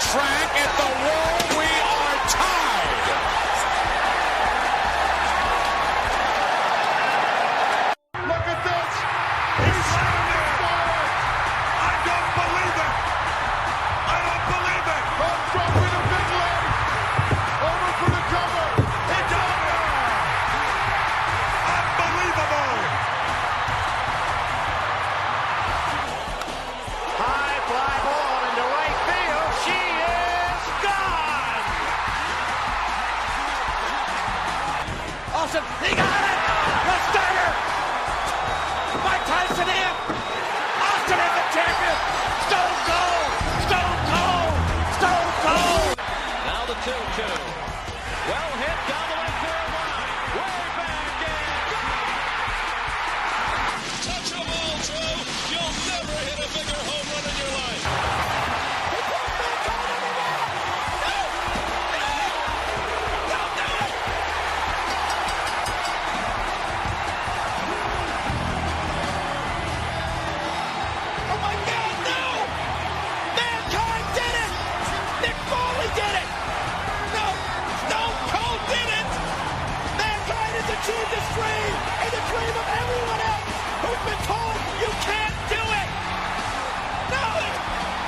track at the wall. We are tied. Look at this. He's slamming it forward. I don't believe it. I don't believe it. Armstrong with a big leg. Over for the cover. It's over. Unbelievable. High fly ball into right field. She is gone. Awesome. He got it. The starter. Mike Tyson in. Austin is the champion. Stone Cold. Stone Cold. Stone Cold. Now the 2-2. Well hit down the left field line. Way back in. Touch a ball, Drew. You'll never hit a bigger home run in your life. He put back on it again. No. Don't do it. Oh my God, no! Mankind did it! Nick Foley did it! No! Stone Cold did it! Mankind has achieved his dream and the dream of everyone else who's been told you can't do it! No!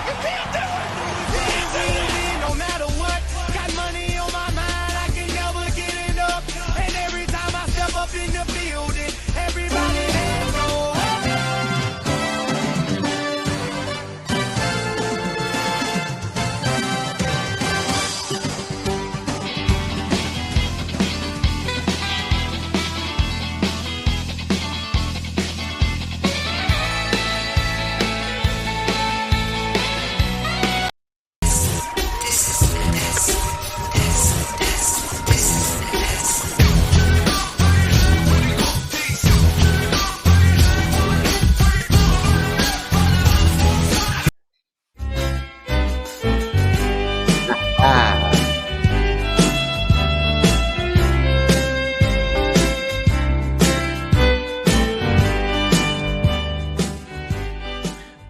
You can't do it! You can't do it! No matter what, got money on my mind, I can never get it up. And every time I step up in the building, everybody hands go up.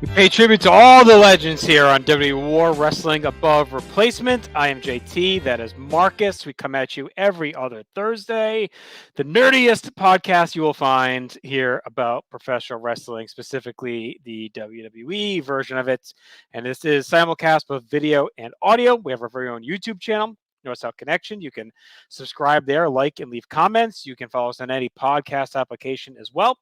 We pay tribute to all the legends here on WWE WAR Wrestling Above Replacement. I am JT. That is Marcus. We come at you every other Thursday. The nerdiest podcast you will find here about professional wrestling, specifically the WWE version of it. And this is simulcast both video and audio. We have our very own YouTube channel, North South Connection. You can subscribe there, like, and leave comments. You can follow us on any podcast application as well.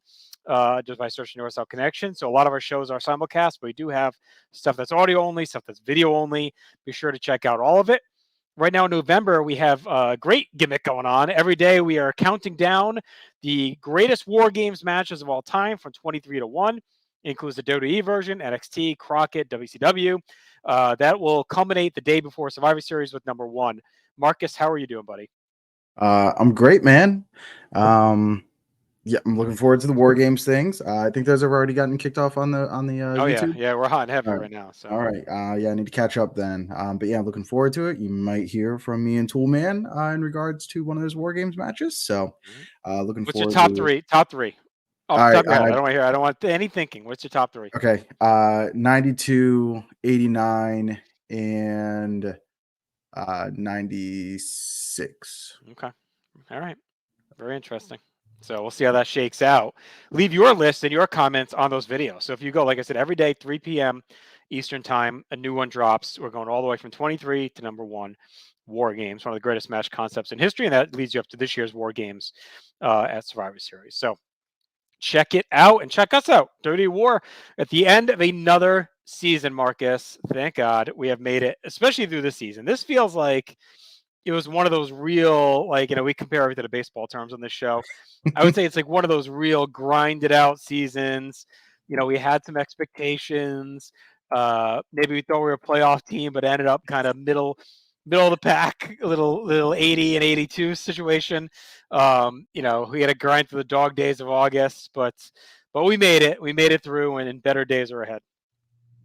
Just by searching North South Connection. So a lot of our shows are simulcast, but we do have stuff that's audio only, stuff that's video only. Be sure to check out all of it. Right now in November, we have a great gimmick going on. Every day we are counting down the greatest War Games matches of all time from 23 to 1. It includes the WWE version, NXT, Crockett, WCW. That will culminate the day before Survivor Series with number 1. Marcus, how are you doing, buddy? I'm great, man. Yeah, I'm looking forward to the War Games things. I think those have already gotten kicked off on the YouTube. Yeah, we're hot and heavy All right now. So all right, yeah, I need to catch up then. But yeah, I'm looking forward to it. You might hear from me and Toolman in regards to one of those War Games matches. So, looking what's forward. your top three? Top three. Off All the top right, of your head. I don't want to hear. I don't want any thinking. What's your top three? Okay, 92, 89, and 96. Okay. All right. Very interesting. So we'll see how that shakes out. Leave your list and your comments on those videos. So if you go, like I said, every day, 3 p.m. Eastern time, a new one drops. We're going all the way from 23 to number 1, War Games, one of the greatest match concepts in history. And that leads you up to this year's War Games at Survivor Series. So check it out and check us out. WWE WAR at the end of another season, Marcus. Thank God we have made it, especially through this season. This feels like it was one of those real, like, we compare everything to baseball terms on this show. I would say it's like one of those real grinded out seasons. We had some expectations. Maybe we thought we were a playoff team, but ended up kind of middle of the pack, a little 80 and 82 situation. We had to grind through the dog days of August, but we made it. We made it through, and better days are ahead.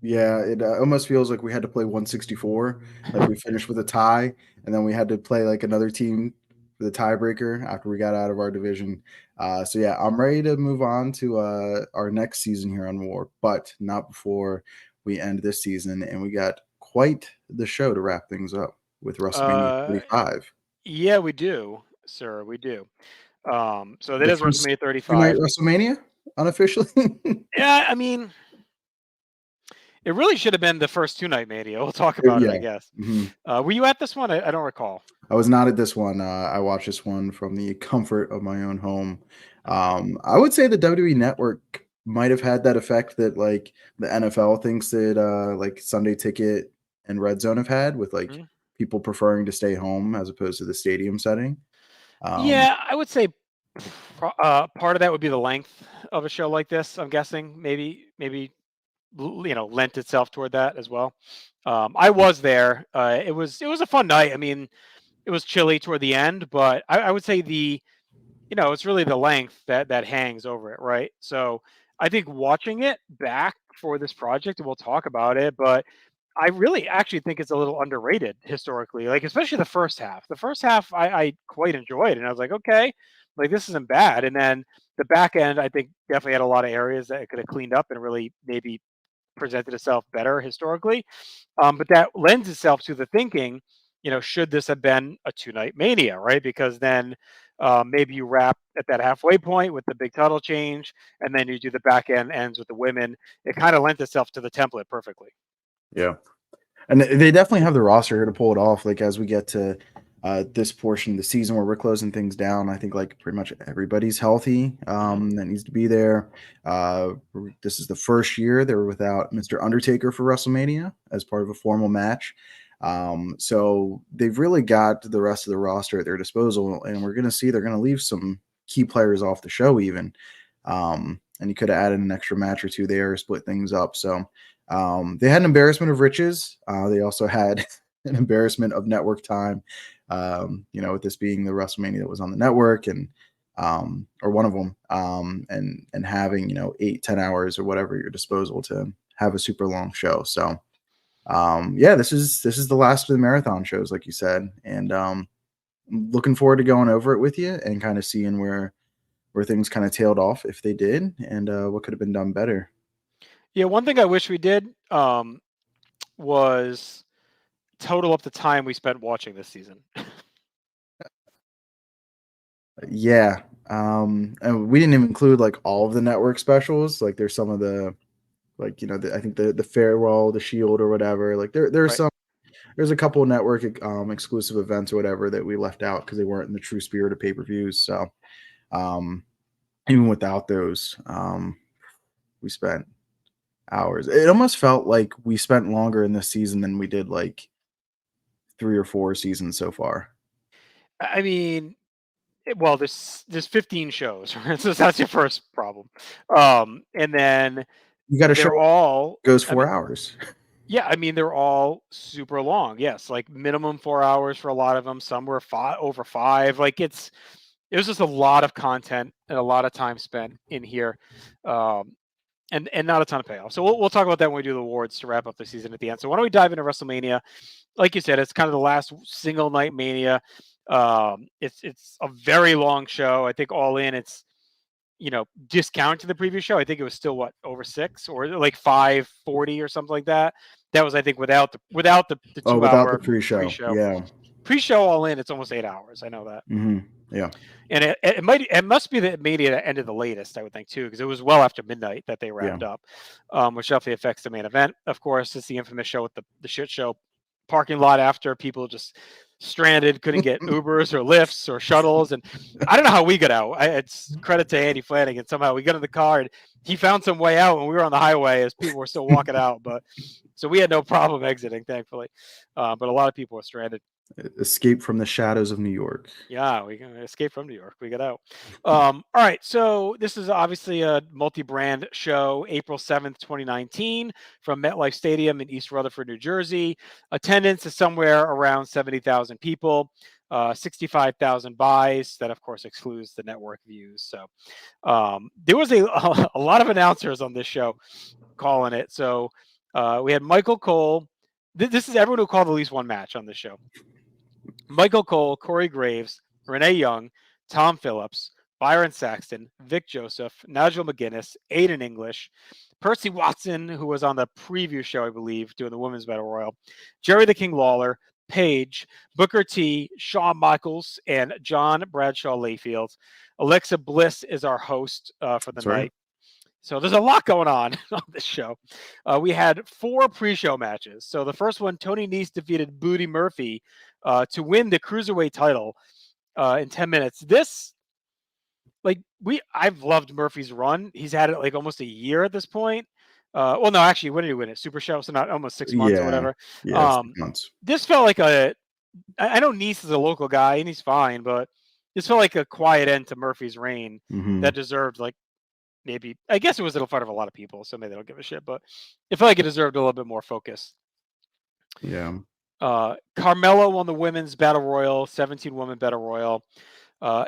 Yeah, it almost feels like we had to play 164. Like we finished with a tie, and then we had to play like another team for the tiebreaker after we got out of our division. So yeah, I'm ready to move on to our next season here on WAR, but not before we end this season. And we got quite the show to wrap things up with WrestleMania 35. Yeah, we do, sir. We do. So that The is first WrestleMania two-night 35. WrestleMania, unofficially. Yeah, I mean, it really should have been the first 2-night Mania. We'll talk about it, I Yeah. guess. Mhm. Were you at this one? I don't recall. I was not at this one. I watched this one from the comfort of my own home. I would say the WWE Network might have had that effect that like the NFL thinks that like Sunday Ticket and Red Zone have had with like Mhm. people preferring to stay home as opposed to the stadium setting. Um, Yeah, I would say part of that would be the length of a show like this. I'm guessing maybe lent itself toward that as well. I was there. It was a fun night. I mean, it was chilly toward the end, but I would say it's really the length that hangs over it, right? So I think watching it back for this project, and we'll talk about it, but I really actually think it's a little underrated historically, like especially the first half. The first half I quite enjoyed, and I was like, okay, like this isn't bad. And then the back end, I think definitely had a lot of areas that it could have cleaned up and really maybe presented itself better historically. But that lends itself to the thinking, should this have been a 2-night Mania, right? Because then maybe you wrap at that halfway point with the big title change, and then you do the back end ends with the women. It kind of lent itself to the template perfectly. yeah. And they definitely have the roster here to pull it off. Like as we get to this portion of the season where we're closing things down, I think like pretty much everybody's healthy that needs to be there. This is the first year they were without Mr. Undertaker for WrestleMania as part of a formal match. So they've really got the rest of the roster at their disposal, and we're going to see they're going to leave some key players off the show even. And you could have added an extra match or two there, split things up. So they had an embarrassment of riches. They also had an embarrassment of network time. With this being the WrestleMania that was on the network and or one of them, and having 8-10 hours or whatever at your disposal to have a super long show. So this is the last of the marathon shows, like you said, and looking forward to going over it with you and kind of seeing where things kind of tailed off if they did, and what could have been done better. Yeah, one thing I wish we did was total up the time we spent watching this season. Yeah. And we didn't even include like all of the network specials. Like there's some of the I think the farewell, the shield or whatever. Like there's Right. there's a couple of network exclusive events or whatever that we left out because they weren't in the true spirit of pay-per-views. So even without those, we spent hours. It almost felt like we spent longer in this season than we did like 3 or 4 seasons so far. I mean, well, there's 15 shows, right? So that's your first problem. And then You got a show they're all, goes I 4 mean, hours. yeah, I mean, they're all super long. Yes, like minimum 4 hours for a lot of them. Some were over 5. Like it was just a lot of content and a lot of time spent in here. Um, and not a ton of payoff. So we'll talk about that when we do the awards to wrap up the season at the end. So why don't we dive into WrestleMania? Like you said, it's kind of the last single night Mania. It's a very long show. I think all in, it's discounting the previous show. I think it was still over 6 or like 540 or something like that. That was I think without the Without the 2-hour pre-show. pre-show. Yeah. Pre-show all in, it's almost 8 hours. I know that. Yeah. And it must be the Mania that ended the latest, I would think too, because it was well after midnight that they wrapped up, which definitely affects the main event. Of course, it's the infamous show with the shit show parking lot after people just stranded, couldn't get Ubers or lifts or shuttles, and I don't know how we got out. It's credit to Andy Flanagan. Somehow we got in the car and he found some way out, and we were on the highway as people were still walking out. But so we had no problem exiting, thankfully. But a lot of people were stranded. Escape from the shadows of New York. Yeah, we can escape from New York. We got out. All right. So this is obviously a multi-brand show, April 7th, 2019, from MetLife Stadium in East Rutherford, New Jersey. Attendance is somewhere around 70,000 people, 65,000 buys. That, of course, excludes the network views. So there was a lot of announcers on this show calling it. So we had Michael Cole. This is everyone who called at least one match on this show. Michael Cole, Corey Graves, Renee Young, Tom Phillips, Byron Saxton, Vic Joseph, Nigel McGuinness, Aiden English, Percy Watson, who was on the preview show, I believe, doing the Women's Battle Royal, Jerry the King Lawler, Paige, Booker T, Shawn Michaels, and John Bradshaw Layfield. Alexa Bliss is our host for the night. So there's a lot going on this show. We had 4 pre-show matches. So the first one, Tony Nese defeated Booty Murphy to win the Cruiserweight title in 10 minutes. This, I've loved Murphy's run. He's had it like almost a year at this point. Well, no, actually, when did he win it? Super Show, so not almost 6 months or whatever. Yeah, 6 months. This felt like I know Nese is a local guy and he's fine, but this felt like a quiet end to Murphy's reign that deserved maybe, I guess it was in front of a lot of people, so maybe they don't give a shit, but it felt like it deserved a little bit more focus. Yeah. Carmella won the Women's Battle Royal, 17-woman Battle Royal.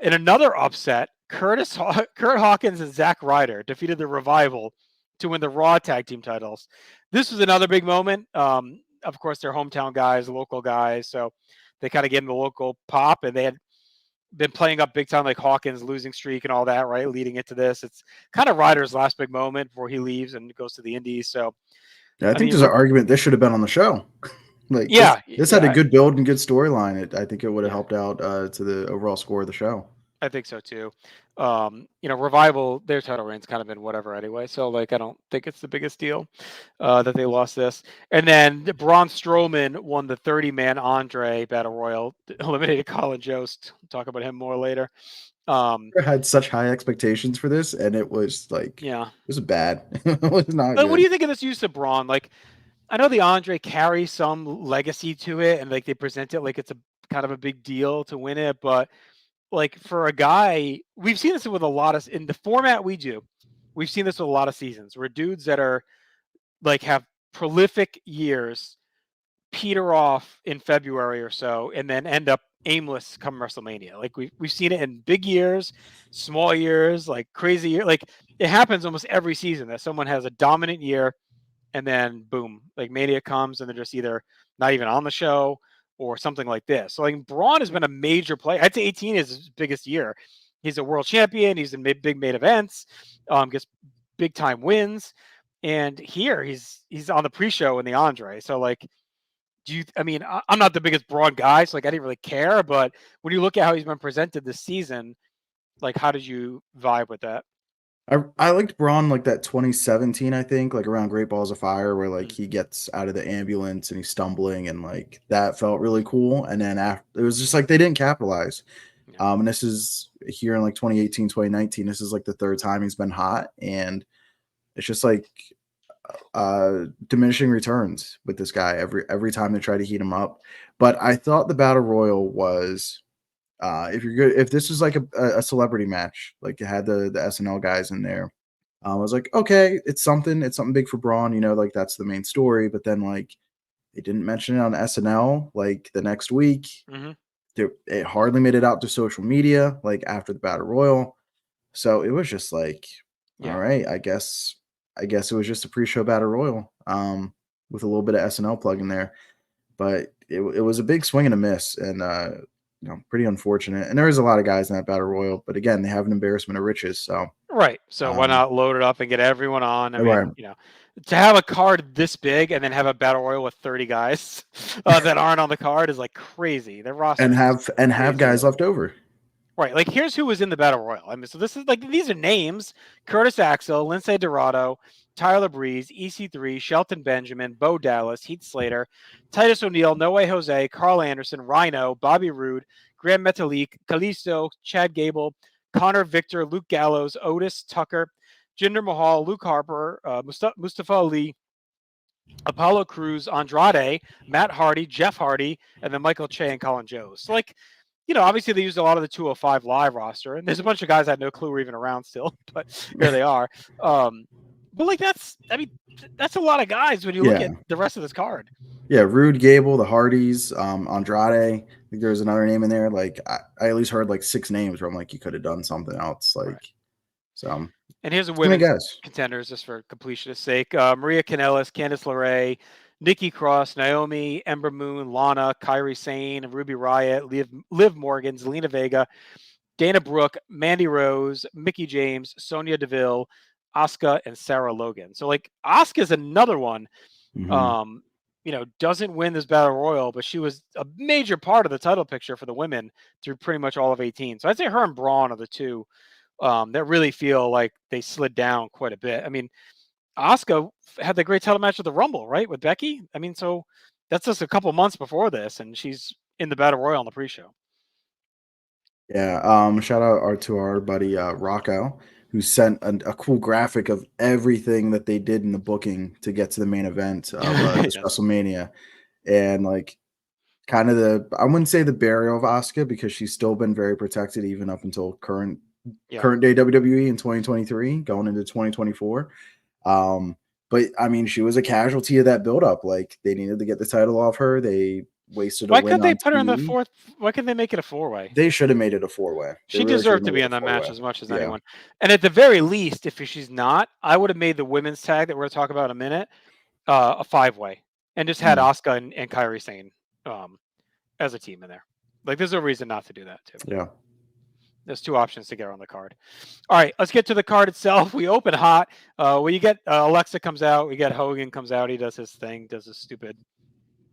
In another upset, Kurt Hawkins and Zack Ryder defeated the Revival to win the Raw Tag Team titles. This was another big moment. Of course, they're hometown guys, local guys, so they kind of gave them the local pop, and they had been playing up big time, like Hawkins' losing streak and all that, right? Leading into this, it's kind of Ryder's last big moment before he leaves and goes to the Indies. So, I think there's an argument this should have been on the show. This had a good build and good storyline. I think it would have helped out to the overall score of the show. I think so too. Revival, their title reign's kind of been whatever anyway. So I don't think it's the biggest deal that they lost this. And then Braun Strowman won the 30-man Andre Battle Royal, eliminated Colin Jost. We'll talk about him more later. I had such high expectations for this, and it was it was bad. It was not good. What do you think of this use of Braun? I know the Andre carries some legacy to it, and they present it like it's a kind of a big deal to win it, but for a guy, we've seen this with a lot of, in the format we do, we've seen this with a lot of seasons where dudes that are have prolific years peter off in February or so and then end up aimless come WrestleMania. We've seen it in big years, small years, crazy year. It happens almost every season that someone has a dominant year and then boom, Mania comes and they're just either not even on the show or something like this. So Braun has been a major player. I'd say 18 is his biggest year. He's a world champion. He's in big main events, gets big time wins. And here he's on the pre-show in the Andre. So I'm not the biggest Braun guy, so I didn't really care. But when you look at how he's been presented this season, how did you vibe with that? I liked Braun that 2017, I think, around Great Balls of Fire, where he gets out of the ambulance and he's stumbling, and that felt really cool. And then after, it was just they didn't capitalize. And this is here in 2018, 2019. This is the third time he's been hot, and it's just diminishing returns with this guy every time they try to heat him up. But I thought the Battle Royal was. If this was a celebrity match, it had the SNL guys in there, I was okay, it's something big for Braun, that's the main story. But then they didn't mention it on SNL the next week. It hardly made it out to social media after the Battle Royal, so it was just all right, I guess it was just a pre-show Battle Royal with a little bit of SNL plug in there, but it was a big swing and a miss, and pretty unfortunate. And there was a lot of guys in that Battle Royal, but again, they have an embarrassment of riches. So right. So why not load it up and get everyone on? I mean, to have a card this big and then have a Battle Royal with 30 guys that aren't on the card is crazy. Their roster and have guys left over. Right. Here's who was in the Battle Royal. I mean, so this is these are names: Curtis Axel, Lindsay Dorado, Tyler Breeze, EC3, Shelton Benjamin, Bo Dallas, Heath Slater, Titus O'Neil, No Way Jose, Carl Anderson, Rhino, Bobby Roode, Graham Metalik, Kalisto, Chad Gable, Connor Victor, Luke Gallows, Otis Tucker, Jinder Mahal, Luke Harper, Mustafa Ali, Apollo Crews, Andrade, Matt Hardy, Jeff Hardy, and then Michael Che and Colin Jost. So obviously they used a lot of the 205 Live roster, and there's a bunch of guys I had no clue were even around still, but here they are. But that's a lot of guys when you look at the rest of this card. Yeah, Rude, Gable, the Hardys, Andrade. I think there was another name in there. I at least heard 6 names where I'm you could have done something else. So. And here's a women's contenders just for completionist sake: Maria Kanellis, Candice LeRae, Nikki Cross, Naomi, Ember Moon, Lana, Kairi Sane, Ruby Riott, Liv Morgan, Zelina Vega, Dana Brooke, Mandy Rose, Mickey James, Sonya Deville, Asuka, and Sarah Logan. So like Asuka's another one. Mhm. Doesn't win this battle royal, but she was a major part of the title picture for the women through pretty much all of 18. So I'd say her and Braun are the two that really feel like they slid down quite a bit. I mean, Asuka had the great title match with the Rumble, right, with Becky. I mean, so that's just a couple months before this, and she's in the battle royal on the pre-show. Yeah, shout out to our buddy Rocco, who sent a cool graphic of everything that they did in the booking to get to the main event of this Yes. WrestleMania, and like kind of I wouldn't say the burial of Asuka because she's still been very protected even up until Yeah. current day WWE in 2023, going into 2024. Um, but I mean, she was a casualty of that buildup. Like they needed to get the title off her. They wasted a Why win couldn't they on put her in the TV. fourth? Why couldn't they make it a four-way? They should have made it a four-way. They She really should have deserved to made be it in a that match four-way. as much as Yeah. anyone. And at the very least, if she's not, I would have made the women's tag that we're going to talk about in a minute a five-way and just had Mm, Asuka and Kairi Sane as a team in there. Like, there's no reason not to do that, too. yeah. There's two options to get her on the card. All right, let's get to the card itself. We open hot. You get Alexa comes out. We get Hogan comes out. He does his thing, does his stupid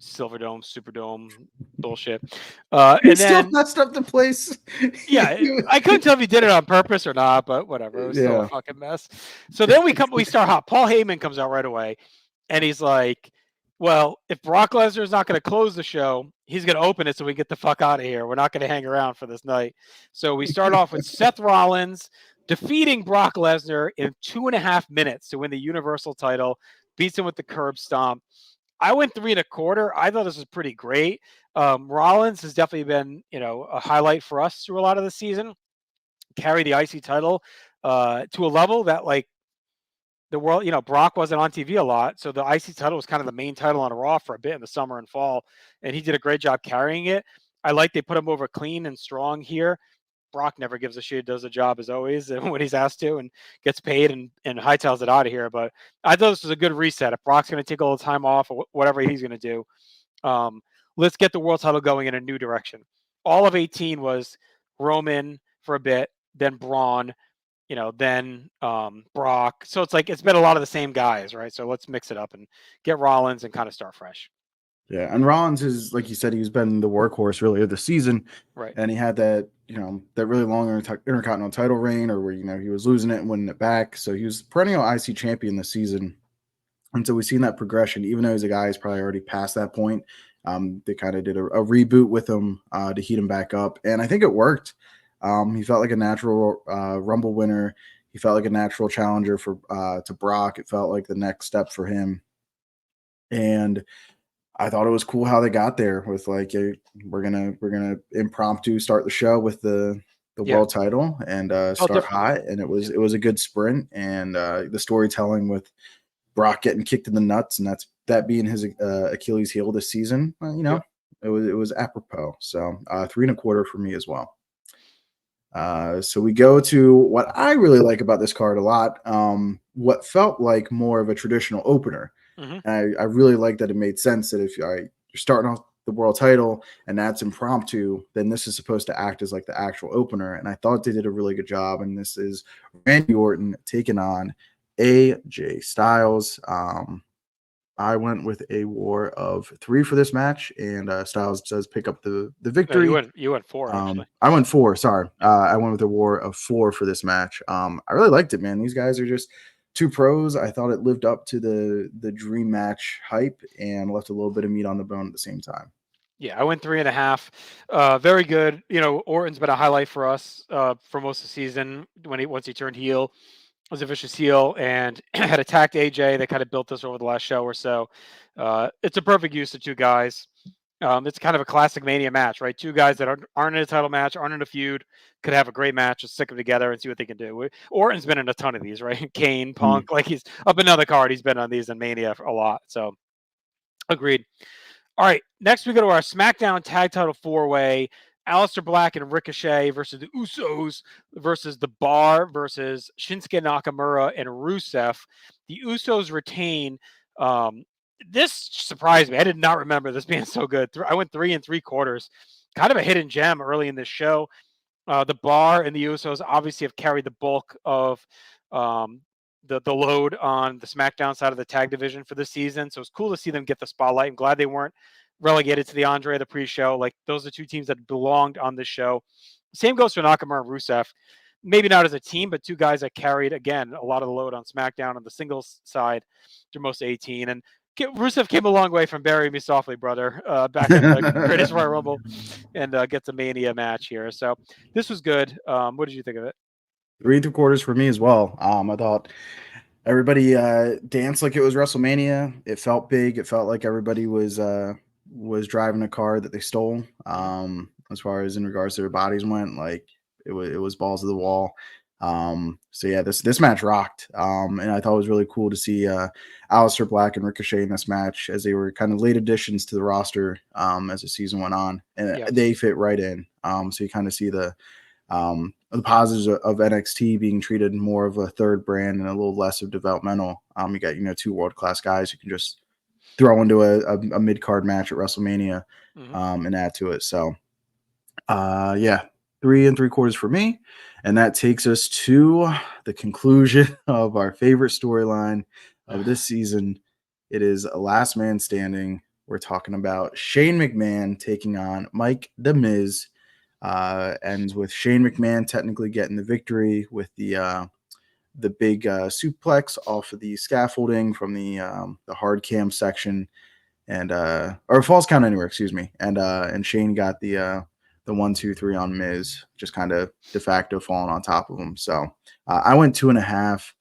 Silverdome, Superdome bullshit. He And still then, messed up the place. yeah, I couldn't tell if he did it on purpose or not, but whatever. It was still a Yeah. fucking mess. So then we start hot. Paul Heyman comes out right away, and he's like, well, if Brock Lesnar is not going to close the show, he's going to open it so we get the fuck out of here. We're not going to hang around for this night. So we start off with Seth Rollins defeating Brock Lesnar in 2.5 minutes to win the Universal title, beats him with the curb stomp. I went 3.25. I thought this was pretty great. Rollins has definitely been, a highlight for us through a lot of the season. Carry the IC title to a level that, like, the world, Brock wasn't on TV a lot, so the IC title was kind of the main title on Raw for a bit in the summer and fall, and he did a great job carrying it. I like they put him over clean and strong here. Brock never gives a shit, does a job as always when he's asked to, and gets paid and hightails it out of here. But I thought this was a good reset. If Brock's going to take a little time off or whatever he's going to do, let's get the world title going in a new direction. All of 18 was Roman for a bit, then Braun, then Brock. So it's like it's been a lot of the same guys, right? So let's mix it up and get Rollins and kind of start fresh. Yeah. And Rollins is, like you said, he's been the workhorse really of the season. Right. And he had that, that really long intercontinental title reign, or where, he was losing it and winning it back. So he was perennial IC champion this season. And so we've seen that progression, even though he's a guy who's probably already past that point. They kind of did a reboot with him to heat him back up. And I think it worked. He felt like a natural Rumble winner. He felt like a natural challenger to Brock. It felt like the next step for him. And I thought it was cool how they got there with like we're gonna impromptu start the show with the world title and start hot. And it was a good sprint, and the storytelling with Brock getting kicked in the nuts, and that being his Achilles heel this season. It was apropos. So 3.25 for me as well. So we go to what I really like about this card a lot. What felt like more of a traditional opener. Mm-hmm. And I really like that it made sense that if you're starting off the world title and that's impromptu, then this is supposed to act as like the actual opener. And I thought they did a really good job. And this is Randy Orton taking on AJ Styles. I went with a WAR of 3 for this match, and Styles does pick up the victory. No, you went 4 actually. I went 4. Sorry, I went with a WAR of 4 for this match. I really liked it, man. These guys are just two pros. I thought it lived up to the dream match hype and left a little bit of meat on the bone at the same time. Yeah, I went 3.5. Very good. Orton's been a highlight for us for most of the season once he turned heel. Was a vicious heel and had attacked AJ. They kind of built this over the last show or so. It's a perfect use of two guys. It's kind of a classic Mania match, right? Two guys that aren't in a title match, aren't in a feud, could have a great match, just stick them together and see what they can do. Orton's been in a ton of these, right? Kane, Punk, like he's up another card. He's been on these in Mania a lot. So agreed. All right, next we go to our SmackDown Tag Title 4-way. Aleister Black and Ricochet versus the Usos versus the Bar versus Shinsuke Nakamura and Rusev. The Usos retain. This surprised me. I did not remember this being so good. I went 3 3/4. Kind of a hidden gem early in this show. The Bar and the Usos obviously have carried the bulk of um, the load on the SmackDown side of the tag division for this season. So it's cool to see them get the spotlight. I'm glad they weren't relegated to the Andre the pre-show. Like those are two teams that belonged on this show. Same goes for Nakamura and Rusev. Maybe not as a team, but two guys that carried again a lot of the load on SmackDown on the singles side through most 18. And Rusev came a long way from "Bury Me Softly, Brother" back at the Greatest Royal Rumble, and gets a Mania match here. So this was good. What did you think of it? 3 3/4 for me as well. I thought everybody danced like it was WrestleMania. It felt big. It felt like everybody was driving a car that they stole. As far as in regards to their bodies went, like it was balls to the wall. So yeah, this match rocked. And I thought it was really cool to see Aleister Black and Ricochet in this match as they were kind of late additions to the roster as the season went on, and Yes. they fit right in. So you kind of see the positives of NXT being treated more of a third brand and a little less of developmental. You got, 2 world-class guys who can just throw into a mid-card match at WrestleMania and add to it. So, yeah, 3 3/4 for me. And that takes us to the conclusion of our favorite storyline of this season. It is a last man standing. We're talking about Shane McMahon taking on Mike The Miz. Ends with Shane McMahon technically getting the victory with the big suplex off of the scaffolding from the hard cam section, and or false count anywhere, excuse me, and Shane got the 1 2 3 on Miz, just kind of de facto falling on top of him. So I went 2.5.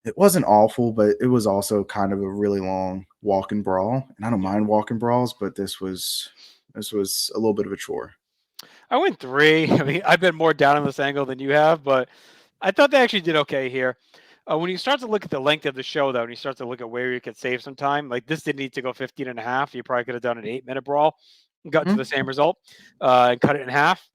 It wasn't awful, but it was also kind of a really long walk and brawl, and I don't mind walking brawls, but this was a little bit of a chore. I went 3. I mean, I've been more down on this angle than you have, but I thought they actually did okay here. When you start to look at the length of the show, though, and you start to look at where you could save some time, like this didn't need to go 15.5. You probably could have done an 8-minute brawl and gotten to the same result and cut it in half.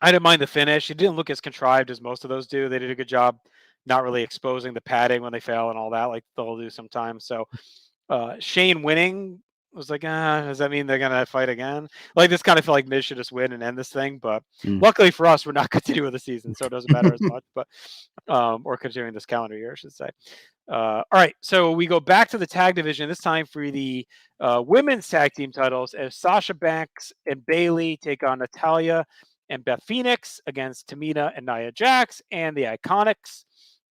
I didn't mind the finish. It didn't look as contrived as most of those do. They did a good job not really exposing the padding when they fail and all that, like they'll do sometimes. So Shane winning was like, does that mean they're gonna fight again? Like this kind of felt like Miz should just win and end this thing. But luckily for us, we're not continuing the season, so it doesn't matter as much. But or continuing this calendar year, I should say. All right, so we go back to the tag division this time for the women's tag team titles as Sasha Banks and Bayley take on Natalya and Beth Phoenix against Tamina and Nia Jax and the Iconics.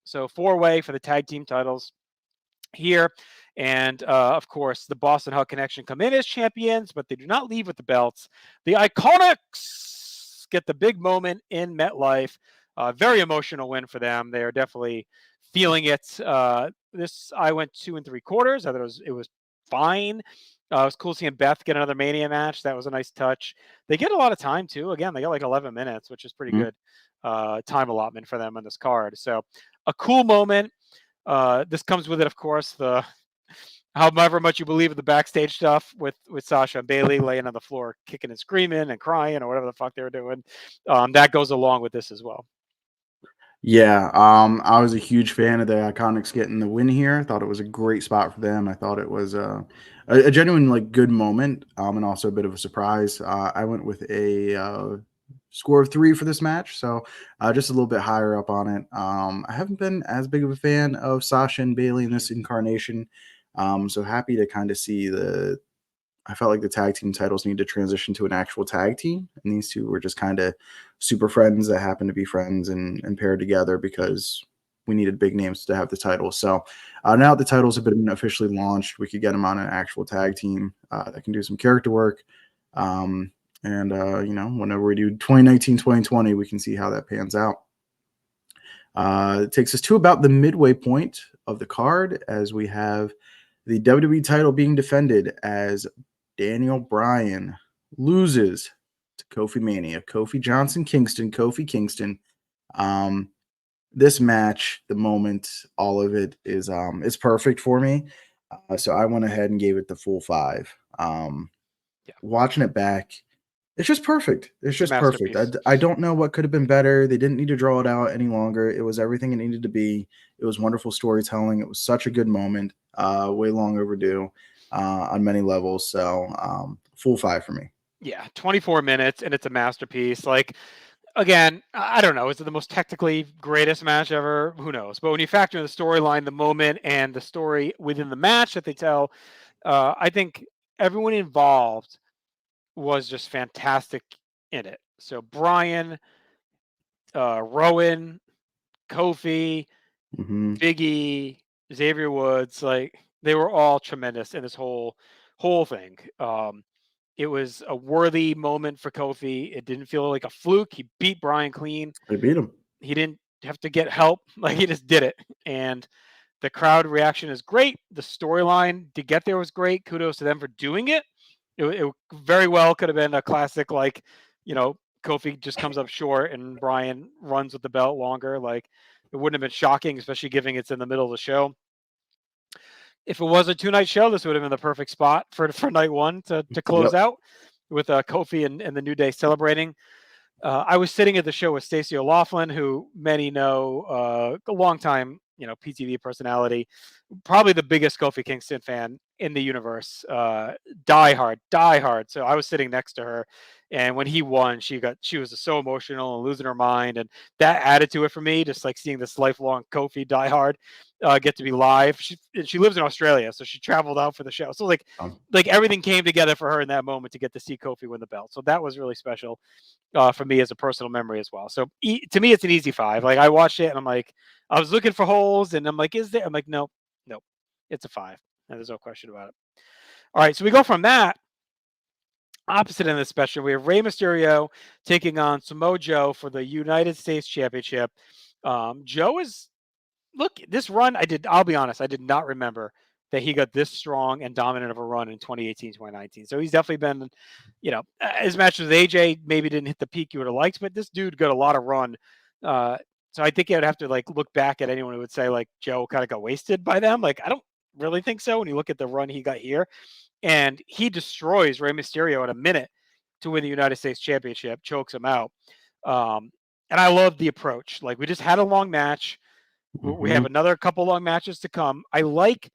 So 4-way for the tag team titles here. And of course, the Boston Hug Connection come in as champions, but they do not leave with the belts. The Iconics get the big moment in MetLife. Very emotional win for them. They are definitely feeling it. This I went 2 3/4. I thought it was fine. It was cool seeing Beth get another Mania match. That was a nice touch. They get a lot of time too. Again, they got like 11 minutes, which is pretty good time allotment for them on this card. So a cool moment. This comes with it, of course, the however much you believe in the backstage stuff with Sasha and Bayley laying on the floor, kicking and screaming and crying or whatever the fuck they were doing. That goes along with this as well. Yeah, I was a huge fan of the Iconics getting the win here. I thought it was a great spot for them. I thought it was a genuine like good moment, and also a bit of a surprise. I went with a score of 3 for this match, so just a little bit higher up on it. I haven't been as big of a fan of Sasha and Bayley in this incarnation, so happy to kind of see I felt like the tag team titles need to transition to an actual tag team, and these two were just kind of super friends that happen to be friends and paired together because we needed big names to have the titles. So now the titles have been officially launched, we could get them on an actual tag team that can do some character work. Whenever we do 2019, 2020, we can see how that pans out. It takes us to about the midway point of the card as we have the WWE title being defended as Daniel Bryan loses to Kofi Mania. Kofi Johnson Kingston, Kofi Kingston. This match, the moment, all of it is perfect for me. So I went ahead and gave it the full 5. Watching it back, it's just perfect. It's just perfect. I don't know what could have been better. They didn't need to draw it out any longer. It was everything it needed to be. It was wonderful storytelling. It was such a good moment. Way long overdue on many levels. So full 5 for me. Yeah, 24 minutes, and it's a masterpiece. Like, again, I don't know. Is it the most technically greatest match ever? Who knows? But when you factor in the storyline, the moment, and the story within the match that they tell, I think everyone involved was just fantastic in it. So Brian, Rowan, Kofi, Mm-hmm. Biggie, Xavier Woods, like they were all tremendous in this whole thing. It was a worthy moment for Kofi. It didn't feel like a fluke. He beat Brian clean. They beat him. He didn't have to get help. Like he just did it. And the crowd reaction is great. The storyline to get there was great. Kudos to them for doing it. It very well could have been a classic, like, Kofi just comes up short and Brian runs with the belt longer. Like, it wouldn't have been shocking, especially given it's in the middle of the show. If it was a 2-night show, this would have been the perfect spot for night one to close out with Kofi and the New Day celebrating. I was sitting at the show with Stacey O'Loughlin, who many know, a long time, PTV personality, probably the biggest Kofi Kingston fan in the universe. Die hard. So I was sitting next to her, and when he won, she was so emotional and losing her mind, and that added to it for me. Just like seeing this lifelong Kofi diehard get to be live. She lives in Australia, so she traveled out for the show. So like everything came together for her in that moment to get to see Kofi win the belt. So that was really special. For me as a personal memory as well. So to me, it's an easy 5. Like I watched it and I'm like, I was looking for holes and I'm like, is there? I'm like, nope, it's a 5. And there's no question about it. All right, so we go from that. Opposite end of the spectrum, we have Rey Mysterio taking on Samoa Joe for the United States Championship. Joe is, look, this run, I'll be honest, I did not remember that he got this strong and dominant of a run in 2018, 2019. So he's definitely been, his match with AJ maybe didn't hit the peak you would have liked, but this dude got a lot of run. So I think you would have to like look back at anyone who would say like Joe kind of got wasted by them. Like, I don't really think so when you look at the run he got here. And he destroys Rey Mysterio in a minute to win the United States Championship, chokes him out. And I love the approach. Like, we just had a long match. We have another couple long matches to come. I like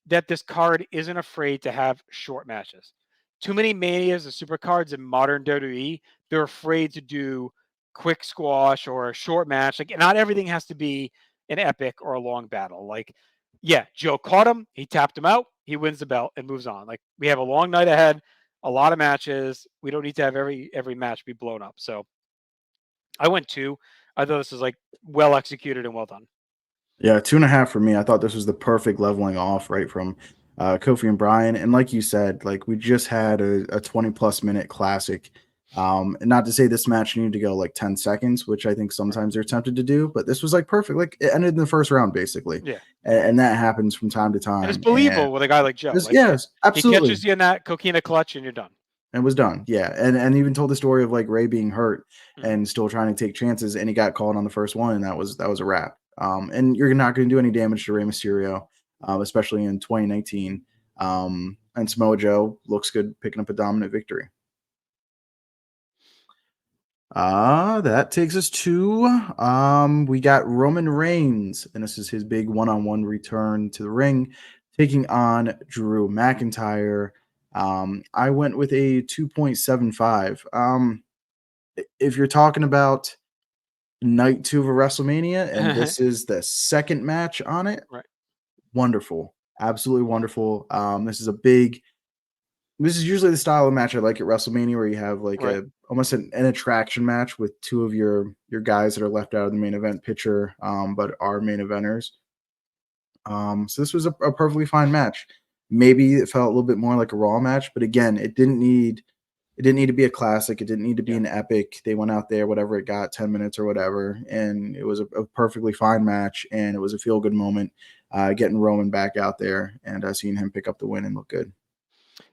that this card isn't afraid to have short matches. Too many manias and super cards in modern WWE, they're afraid to do quick squash or a short match. Like, not everything has to be an epic or a long battle. Like, yeah, Joe caught him, he tapped him out, he wins the belt and moves on. Like, we have a long night ahead, a lot of matches. We don't need to have every match be blown up. So I went 2. I thought this was like well executed and well done. Yeah, 2.5 for me. I thought this was the perfect leveling off right from Kofi and Brian. And like you said, like we just had a 20+ minute classic. And not to say this match needed to go like 10 seconds, which I think sometimes they're tempted to do, but this was like perfect. Like it ended in the first round, basically. Yeah. And that happens from time to time. And it's believable with a guy like Joe. Like, yes, absolutely. He catches you in that coquina clutch and you're done. And was done. Yeah. And even told the story of like Ray being hurt and still trying to take chances, and he got called on the first one, and that was a wrap. And you're not going to do any damage to Rey Mysterio, especially in 2019. And Samoa Joe looks good picking up a dominant victory. That takes us to we got Roman Reigns, and this is his big one-on-one return to the ring, taking on Drew McIntyre. I went with a 2.75. If you're talking about night 2 of a WrestleMania, and this is the second match on it, right? Wonderful, absolutely wonderful. This is usually the style of match I like at WrestleMania, where you have like almost an attraction match with 2 of your guys that are left out of the main event picture, but are main eventers. So this was a perfectly fine match. Maybe it felt a little bit more like a Raw match, but again, it didn't need to be a classic. It didn't need to be an epic. They went out there, whatever it got, 10 minutes or whatever, and it was a perfectly fine match, and it was a feel-good moment, getting Roman back out there and seeing him pick up the win and look good.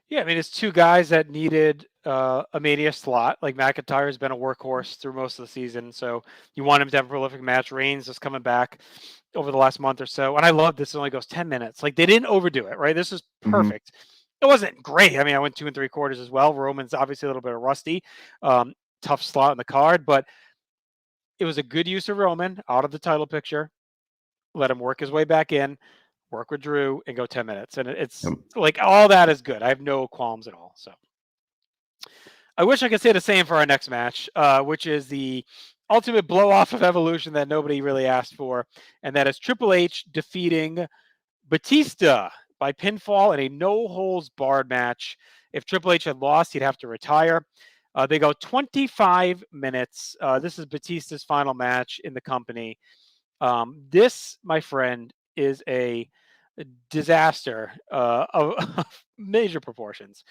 Yeah, I mean, it's 2 guys that needed a Mania slot. Like, McIntyre has been a workhorse through most of the season, so you want him to have a prolific match. Reigns is coming back over the last month or so, and I love this. It only goes 10 minutes. Like, they didn't overdo it, right? This is perfect. It wasn't great. I mean, I went 2 3/4 as well. Roman's obviously a little bit rusty. Tough slot in the card, but it was a good use of Roman out of the title picture. Let him work his way back in, work with Drew, and go 10 minutes. And it's like all that is good. I have no qualms at all. So I wish I could say the same for our next match, which is the ultimate blow off of Evolution that nobody really asked for, and that is Triple H defeating Batista by pinfall in a no holds barred match. If Triple H had lost, he'd have to retire. They go 25 minutes. This is Batista's final match in the company. This, my friend, is a disaster of major proportions.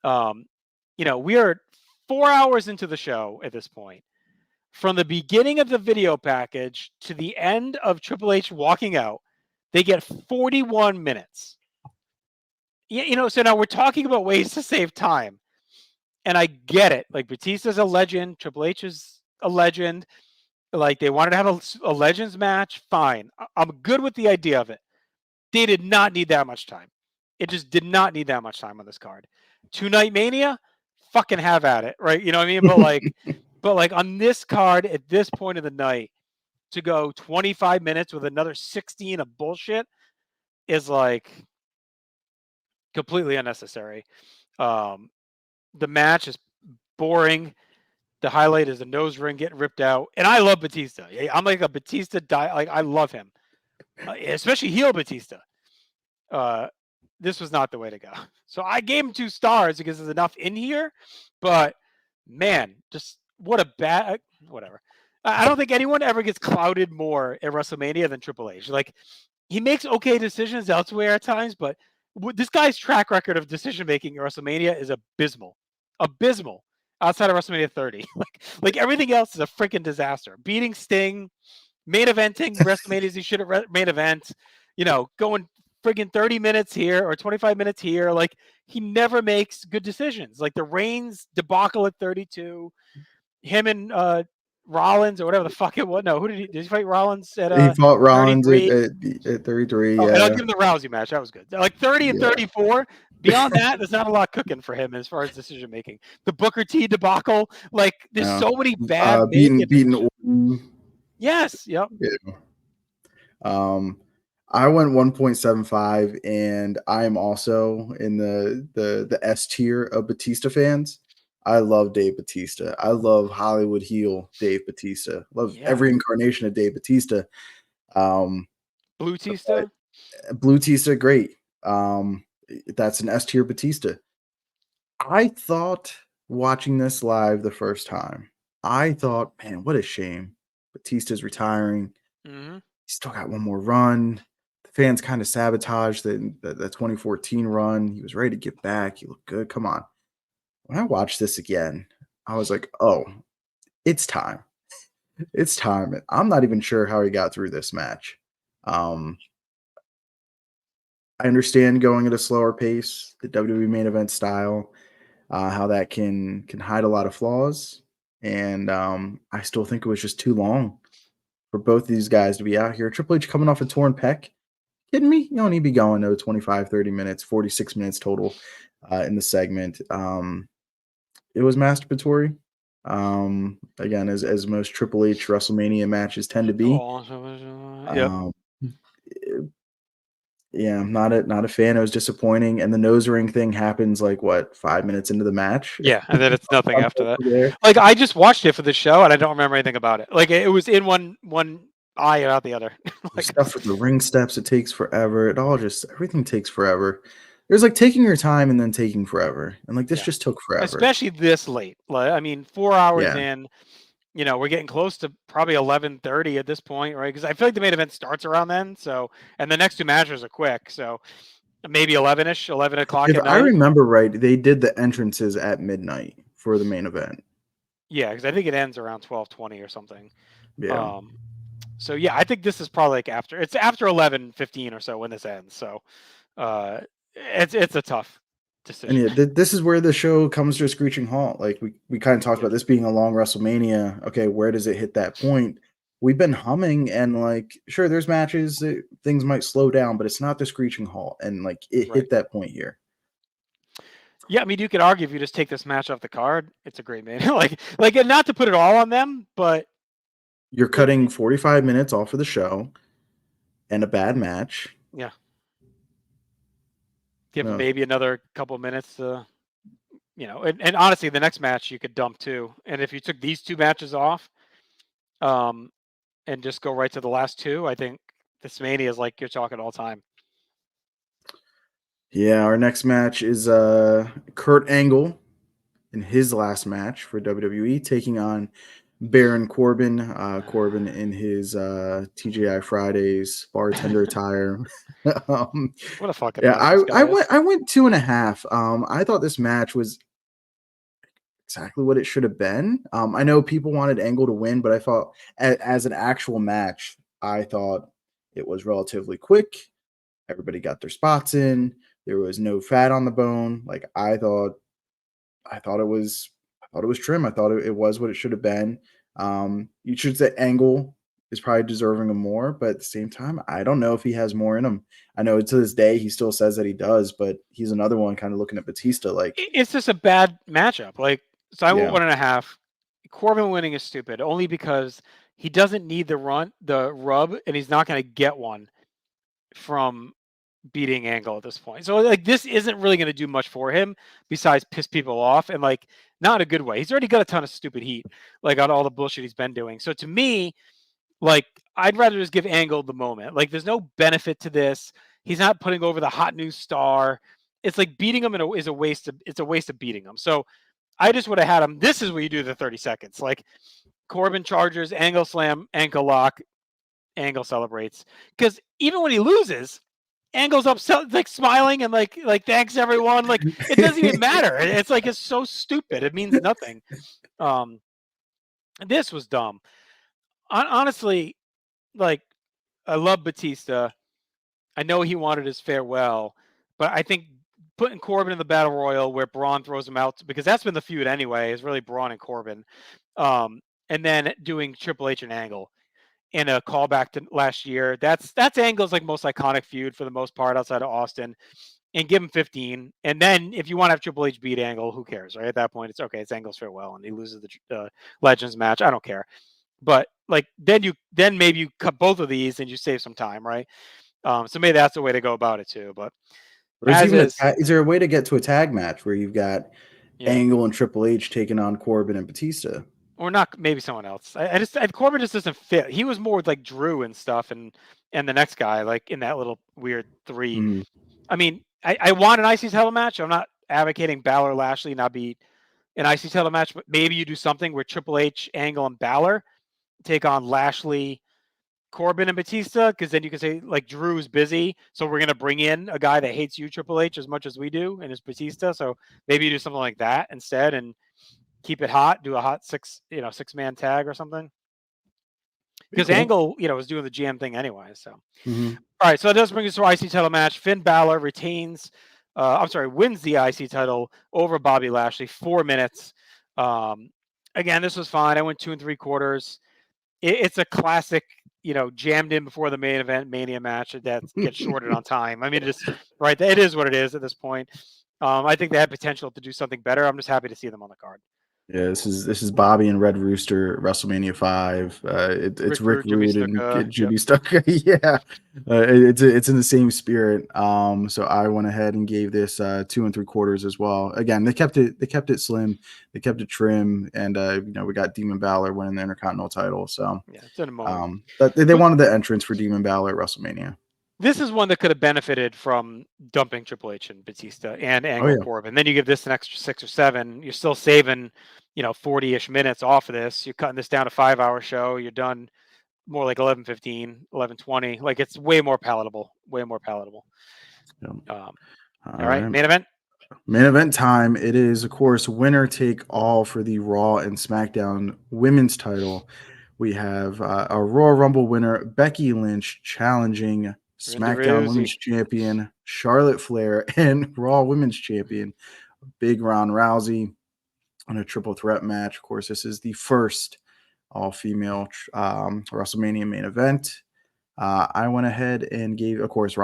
We are 4 hours into the show at this point. From the beginning of the video package to the end of Triple H walking out, they get 41 minutes. So now we're talking about ways to save time. And I get it. Like, Batista's a legend. Triple H is a legend. Like, they wanted to have a Legends match. Fine. I'm good with the idea of it. They did not need that much time. It just did not need that much time on this card. 2-Night Mania, fucking have at it, right? You know what I mean? But like on this card at this point of the night, to go 25 minutes with another 16 of bullshit is like completely unnecessary. The match is boring. The highlight is the nose ring getting ripped out, and I love Batista. I'm like a Batista like I love him, especially heel Batista. This was not the way to go. So I gave him 2 stars because there's enough in here, but man, just what a bad whatever. I don't think anyone ever gets clouded more at WrestleMania than Triple H. Like, he makes okay decisions elsewhere at times, but this guy's track record of decision making at WrestleMania is abysmal. Outside of WrestleMania 30, like everything else is a freaking disaster. Beating Sting, main eventing WrestleManias he should have main event. Going friggin' 30 minutes here or 25 minutes here. Like, he never makes good decisions. Like the Reigns debacle at 32, him and Rollins or whatever the fuck it was. No, who did he fight Rollins at? He fought Rollins 33? at 33. Oh, yeah. and I'll give him the Rousey match. That was good. Like 30 and 34. Beyond that, there's not a lot cooking for him as far as decision making. The Booker T debacle. Like, there's so many bad beating Orton. Yes. Yep. Yeah. I went 1.75, and I am also in the S tier of Batista fans. I love Dave Batista. I love Hollywood heel Dave Batista. Love every incarnation of Dave Batista. Blue Tista? Blue Tista, great. That's an S tier Batista. I thought watching this live the first time, I thought, man, what a shame. Batista's retiring. Mm-hmm. He's still got one more run. The fans kind of sabotaged the 2014 run. He was ready to get back. He looked good. Come on. When I watched this again, I was like, oh, it's time. It's time. I'm not even sure how he got through this match. I understand going at a slower pace, the WWE main event style, how that can hide a lot of flaws. And I still think it was just too long for both of these guys to be out here. Triple H coming off a torn pec. Kidding me? You don't need to be going 25, 30 minutes, 46 minutes total in the segment. It was masturbatory. Again, as most Triple H WrestleMania matches tend to be. Yeah, I'm not a fan. It was disappointing. And the nose ring thing happens 5 minutes into the match? Yeah, and then it's nothing after that. Like, I just watched it for the show and I don't remember anything about it. Like, it was in one eye and out the other. Stuff with the ring steps, it takes forever. Everything takes forever. There's taking your time and then taking forever. And this just took forever. Especially this late. 4 hours in, we're getting close to probably 11:30 at this point, right? Because I feel like the main event starts around then. So, and the next 2 matches are quick. So maybe 11-ish, 11 o'clock at night. If I remember right, they did the entrances at midnight for the main event. Yeah, because I think it ends around 12:20 or something. Yeah. So yeah, I think this is probably after 11:15 or so when this ends. So it's a tough decision. And yeah, this is where the show comes to a screeching halt. We kind of talked about this being a long WrestleMania. Okay, where does it hit that point? We've been humming, and sure, there's matches that things might slow down, but it's not the screeching halt, and it hit that point here. Yeah, you could argue if you just take this match off the card, it's a great match. like not to put it all on them, but you're cutting 45 minutes off of the show and a bad match. Yeah. Give them maybe another couple minutes to, and honestly, the next match you could dump too. And if you took these 2 matches off, and just go right to the last 2, I think this Mania is like you're talking all time. Yeah, our next match is Kurt Angle in his last match for WWE, taking on Baron Corbin. Corbin in his TGI Fridays bartender attire. What a fucking Yeah, mess this guy is. I went 2.5. I thought this match was exactly what it should have been. I know people wanted Angle to win, but I thought as an actual match, I thought it was relatively quick. Everybody got their spots in. There was no fat on the bone. Like I thought it was trim. I thought it was what it should have been. You should say Angle is probably deserving of more, but at the same time, I don't know if he has more in him. I know to this day he still says that he does, but he's another one kind of looking at Batista like It's just a bad matchup. Like, so I went yeah. 1.5. Corbin winning is stupid only because he doesn't need the rub, and he's not going to get one from beating Angle at this point. So like this isn't really going to do much for him besides piss people off, and like not in a good way. He's already got a ton of stupid heat, like on all the bullshit he's been doing. So to me, like I'd rather just give Angle the moment. Like there's no benefit to this. He's not putting over the hot new star. It's like beating him is a waste of beating him. So I just would have had him. This is what you do the 30 seconds. Like Corbin chargers, Angle slam, ankle lock, Angle celebrates. Because even when he loses, Angle's up like smiling and like thanks everyone. Like it doesn't even matter. It's like it's so stupid. It means nothing. This was dumb. Honestly, like I love Batista. I know he wanted his farewell, but I think putting Corbin in the Battle Royal where Braun throws him out, because that's been the feud anyway, is really Braun and Corbin. And then doing Triple H and Angle in a callback to last year. That's Angle's like most iconic feud for the most part outside of Austin. And give him 15. And then if you want to have Triple H beat Angle, who cares, right? At that point, it's okay. It's Angle's farewell, and he loses the Legends match. I don't care. But like then maybe you cut both of these and you save some time, right? So maybe that's the way to go about it too. But Or is there a way to get to a tag match where you've got Angle and Triple H taking on Corbin and Batista? Or not, maybe someone else. Corbin just doesn't fit. He was more with like Drew and stuff, and the next guy like in that little weird 3. Mm-hmm. I mean, I want an IC title match. I'm not advocating Balor Lashley not be an IC title match, but maybe you do something where Triple H, Angle, and Balor take on Lashley, Corbin, and Batista, because then you can say like Drew's busy, so we're gonna bring in a guy that hates you, Triple H, as much as we do, and it's Batista. So maybe you do something like that instead, and keep it hot. Do a hot 6-man tag or something. Because cool. Angle, was doing the GM thing anyway. So, mm-hmm. All right. So it does bring us to our IC title match. Finn Balor wins the IC title over Bobby Lashley. 4 minutes. Again, this was fine. I went 2 3/4. It's a classic, jammed in before the main event Mania match that gets shorted on time. I mean, it is what it is at this point. I think they had potential to do something better. I'm just happy to see them on the card. Yeah, this is Bobby and Red Rooster WrestleMania 5. It's Rick Rude and Judy Stucker. Yeah, it's in the same spirit. So I went ahead and gave this 2 3/4 as well. Again, they kept it slim, they kept it trim, and we got Demon Balor winning the Intercontinental title. So yeah, it's in a moment. They wanted the entrance for Demon Balor at WrestleMania. This is one that could have benefited from dumping Triple H and Batista and Angle Corbin. Then you give this an extra 6 or 7. You're still saving, 40-ish minutes off of this. You're cutting this down to 5-hour show. You're done more like 11:15, 11:20. Like it's way more palatable. Way more palatable. Yeah. All right, main event. Main event time. It is, of course, winner take all for the Raw and SmackDown women's title. We have a Royal Rumble winner, Becky Lynch, challenging SmackDown Women's Champion Charlotte Flair and Raw Women's Champion Big Ronda Rousey on a triple threat match. Of course, this is the first all-female WrestleMania main event. I went ahead and gave, of course,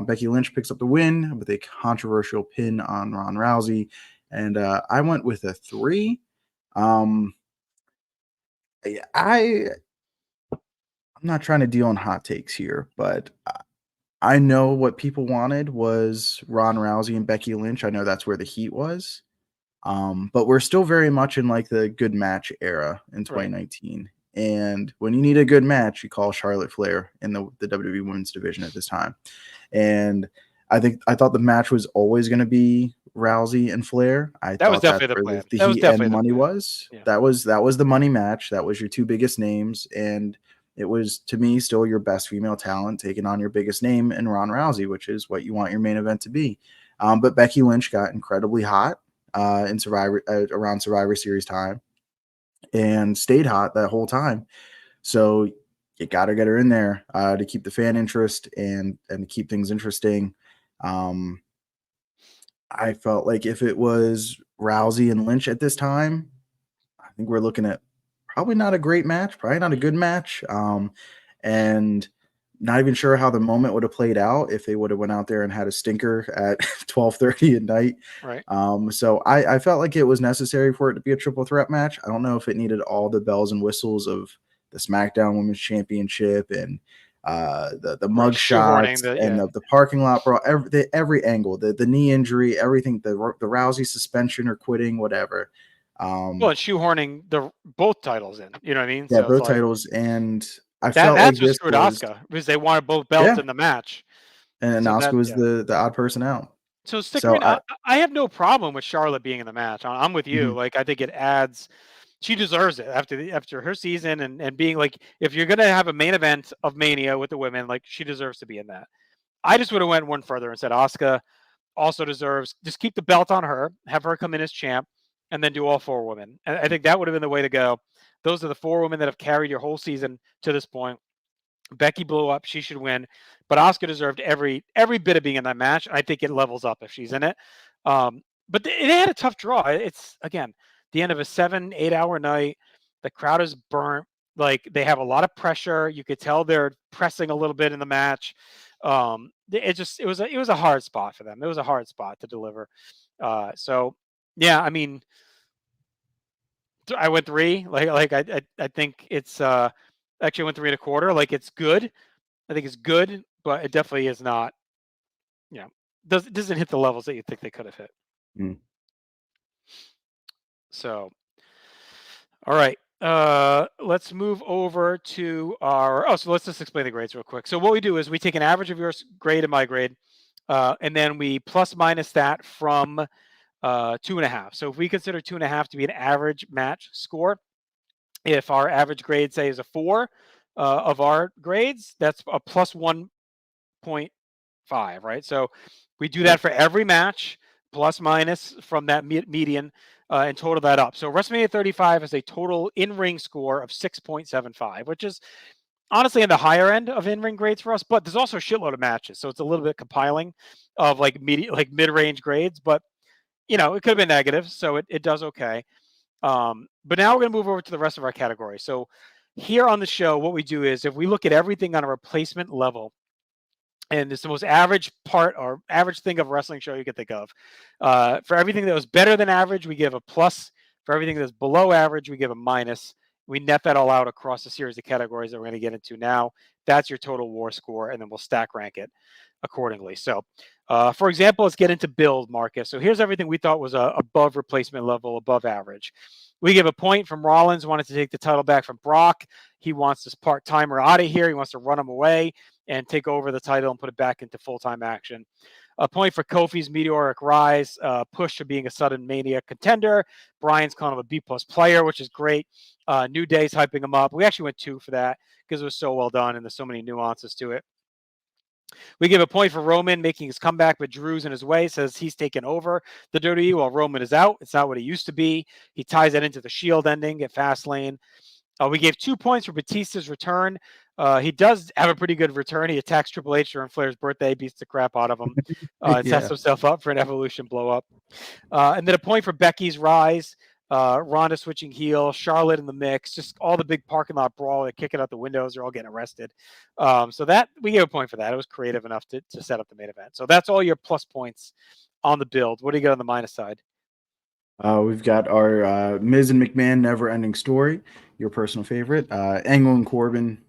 Becky Lynch picks up the win with a controversial pin on Ronda Rousey, and I went with a 3. I'm not trying to deal in hot takes here, but I know what people wanted was Ronda Rousey and Becky Lynch. I know that's where the heat was. But we're still very much in like the good match era in Right. 2019. And when you need a good match, you call Charlotte Flair in the WWE Women's Division at this time. And I thought the match was always going to be Rousey and Flair. I That was thought that's definitely the where plan. the That was heat and definitely the money plan. was. Yeah. That was the money match. That was your two biggest names, and it was, to me, still your best female talent taking on your biggest name in Ronda Rousey, which is what you want your main event to be. But Becky Lynch got incredibly hot in around Survivor Series time, and stayed hot that whole time. So you got to get her in there to keep the fan interest and to keep things interesting. I felt like if it was Rousey and Lynch at this time, I think we're looking at probably not a great match, probably not a good match, and not even sure how the moment would have played out if they would have went out there and had a stinker at 12:30 at night. Right. So I felt like it was necessary for it to be a triple threat match. I don't know if it needed all the bells and whistles of the SmackDown Women's Championship and the mug Shoehorning shots the and the parking lot brawl, every angle, the knee injury, everything, the Rousey suspension or quitting, whatever. well, and shoehorning both titles in. You know what I mean? Yeah, So it's both like titles, and I felt like that's what this screwed was, Asuka because they wanted both belts yeah, in the match. and So Asuka that was yeah. the odd person out. So So stickering, I have no problem with Charlotte being in the match. I'm with you. mhm. Like I think it adds. She deserves it after her season and being like, if you're gonna have a main event of Mania with the women, like she deserves to be in that. I just would have went one further and said Asuka also deserves, just keep the belt on her, have her come in as champ, and then do all four women. And I think that would have been the way to go. Those are the four women that have carried your whole season to this point. Becky blew up; she should win, but Asuka deserved every bit of being in that match. I think it levels up if she's in it. But it had a tough draw. It's again the end of a 7-8 hour night. The crowd is burnt. Like they have a lot of pressure. You could tell they're pressing a little bit in the match. It was a hard spot for them. It was a hard spot to deliver. So yeah, I mean, I went three. I think it's actually went 3 1/4. Like it's good. I think it's good, but it definitely is not. You know, doesn't hit the levels that you think they could have hit. Mm. So, all right. Let's move over to our. Oh, so let's just explain the grades real quick. So what we do is we take an average of your grade and my grade, and then we plus minus that from 2.5. So if we consider 2.5 to be an average match score, if our average grade say is a 4 of our grades, that's a plus 1.5, right? So we do that for every match, plus minus from that median, and total that up. So WrestleMania 35 has a total in-ring score of 6.75, which is honestly in the higher end of in-ring grades for us. But there's also a shitload of matches, so it's a little bit compiling of like mid-range grades. But it could have been negative, so it does okay. But now we're going to move over to the rest of our categories. So here on the show, what we do is if we look at everything on a replacement level, and it's the most average part or average thing of a wrestling show you can think of. For everything that was better than average, we give a plus. For everything that's below average, we give a minus. We net that all out across a series of categories that we're going to get into now. That's your total WAR score, and then we'll stack rank it accordingly. So, for example, let's get into build, Marcus. So here's everything we thought was above replacement level, above average. We give a point from Rollins, wanted to take the title back from Brock. He wants this part-timer out of here. He wants to run him away and take over the title and put it back into full-time action. A point for Kofi's meteoric rise, push to being a sudden Mania contender. Brian's calling him a B-plus player, which is great. New Day's hyping him up. We actually went 2 for that because it was so well done and there's so many nuances to it. We give a point for Roman making his comeback, but Drew's in his way, says he's taken over the WWE while Roman is out. It's not what he used to be. He ties that into the Shield ending at Fastlane. We gave 2 points for Batista's return. He does have a pretty good return. He attacks Triple H during Flair's birthday, beats the crap out of him, and sets himself up for an Evolution blow up. And then a point for Becky's rise. Ronda switching heel, Charlotte in the mix, just all the big parking lot brawl. They're kicking out the windows. They're all getting arrested. So that we gave a point for that. It was creative enough to set up the main event. So that's all your plus points on the build. What do you got on the minus side? We've got our Miz and McMahon never-ending story, your personal favorite. Angle and Corbin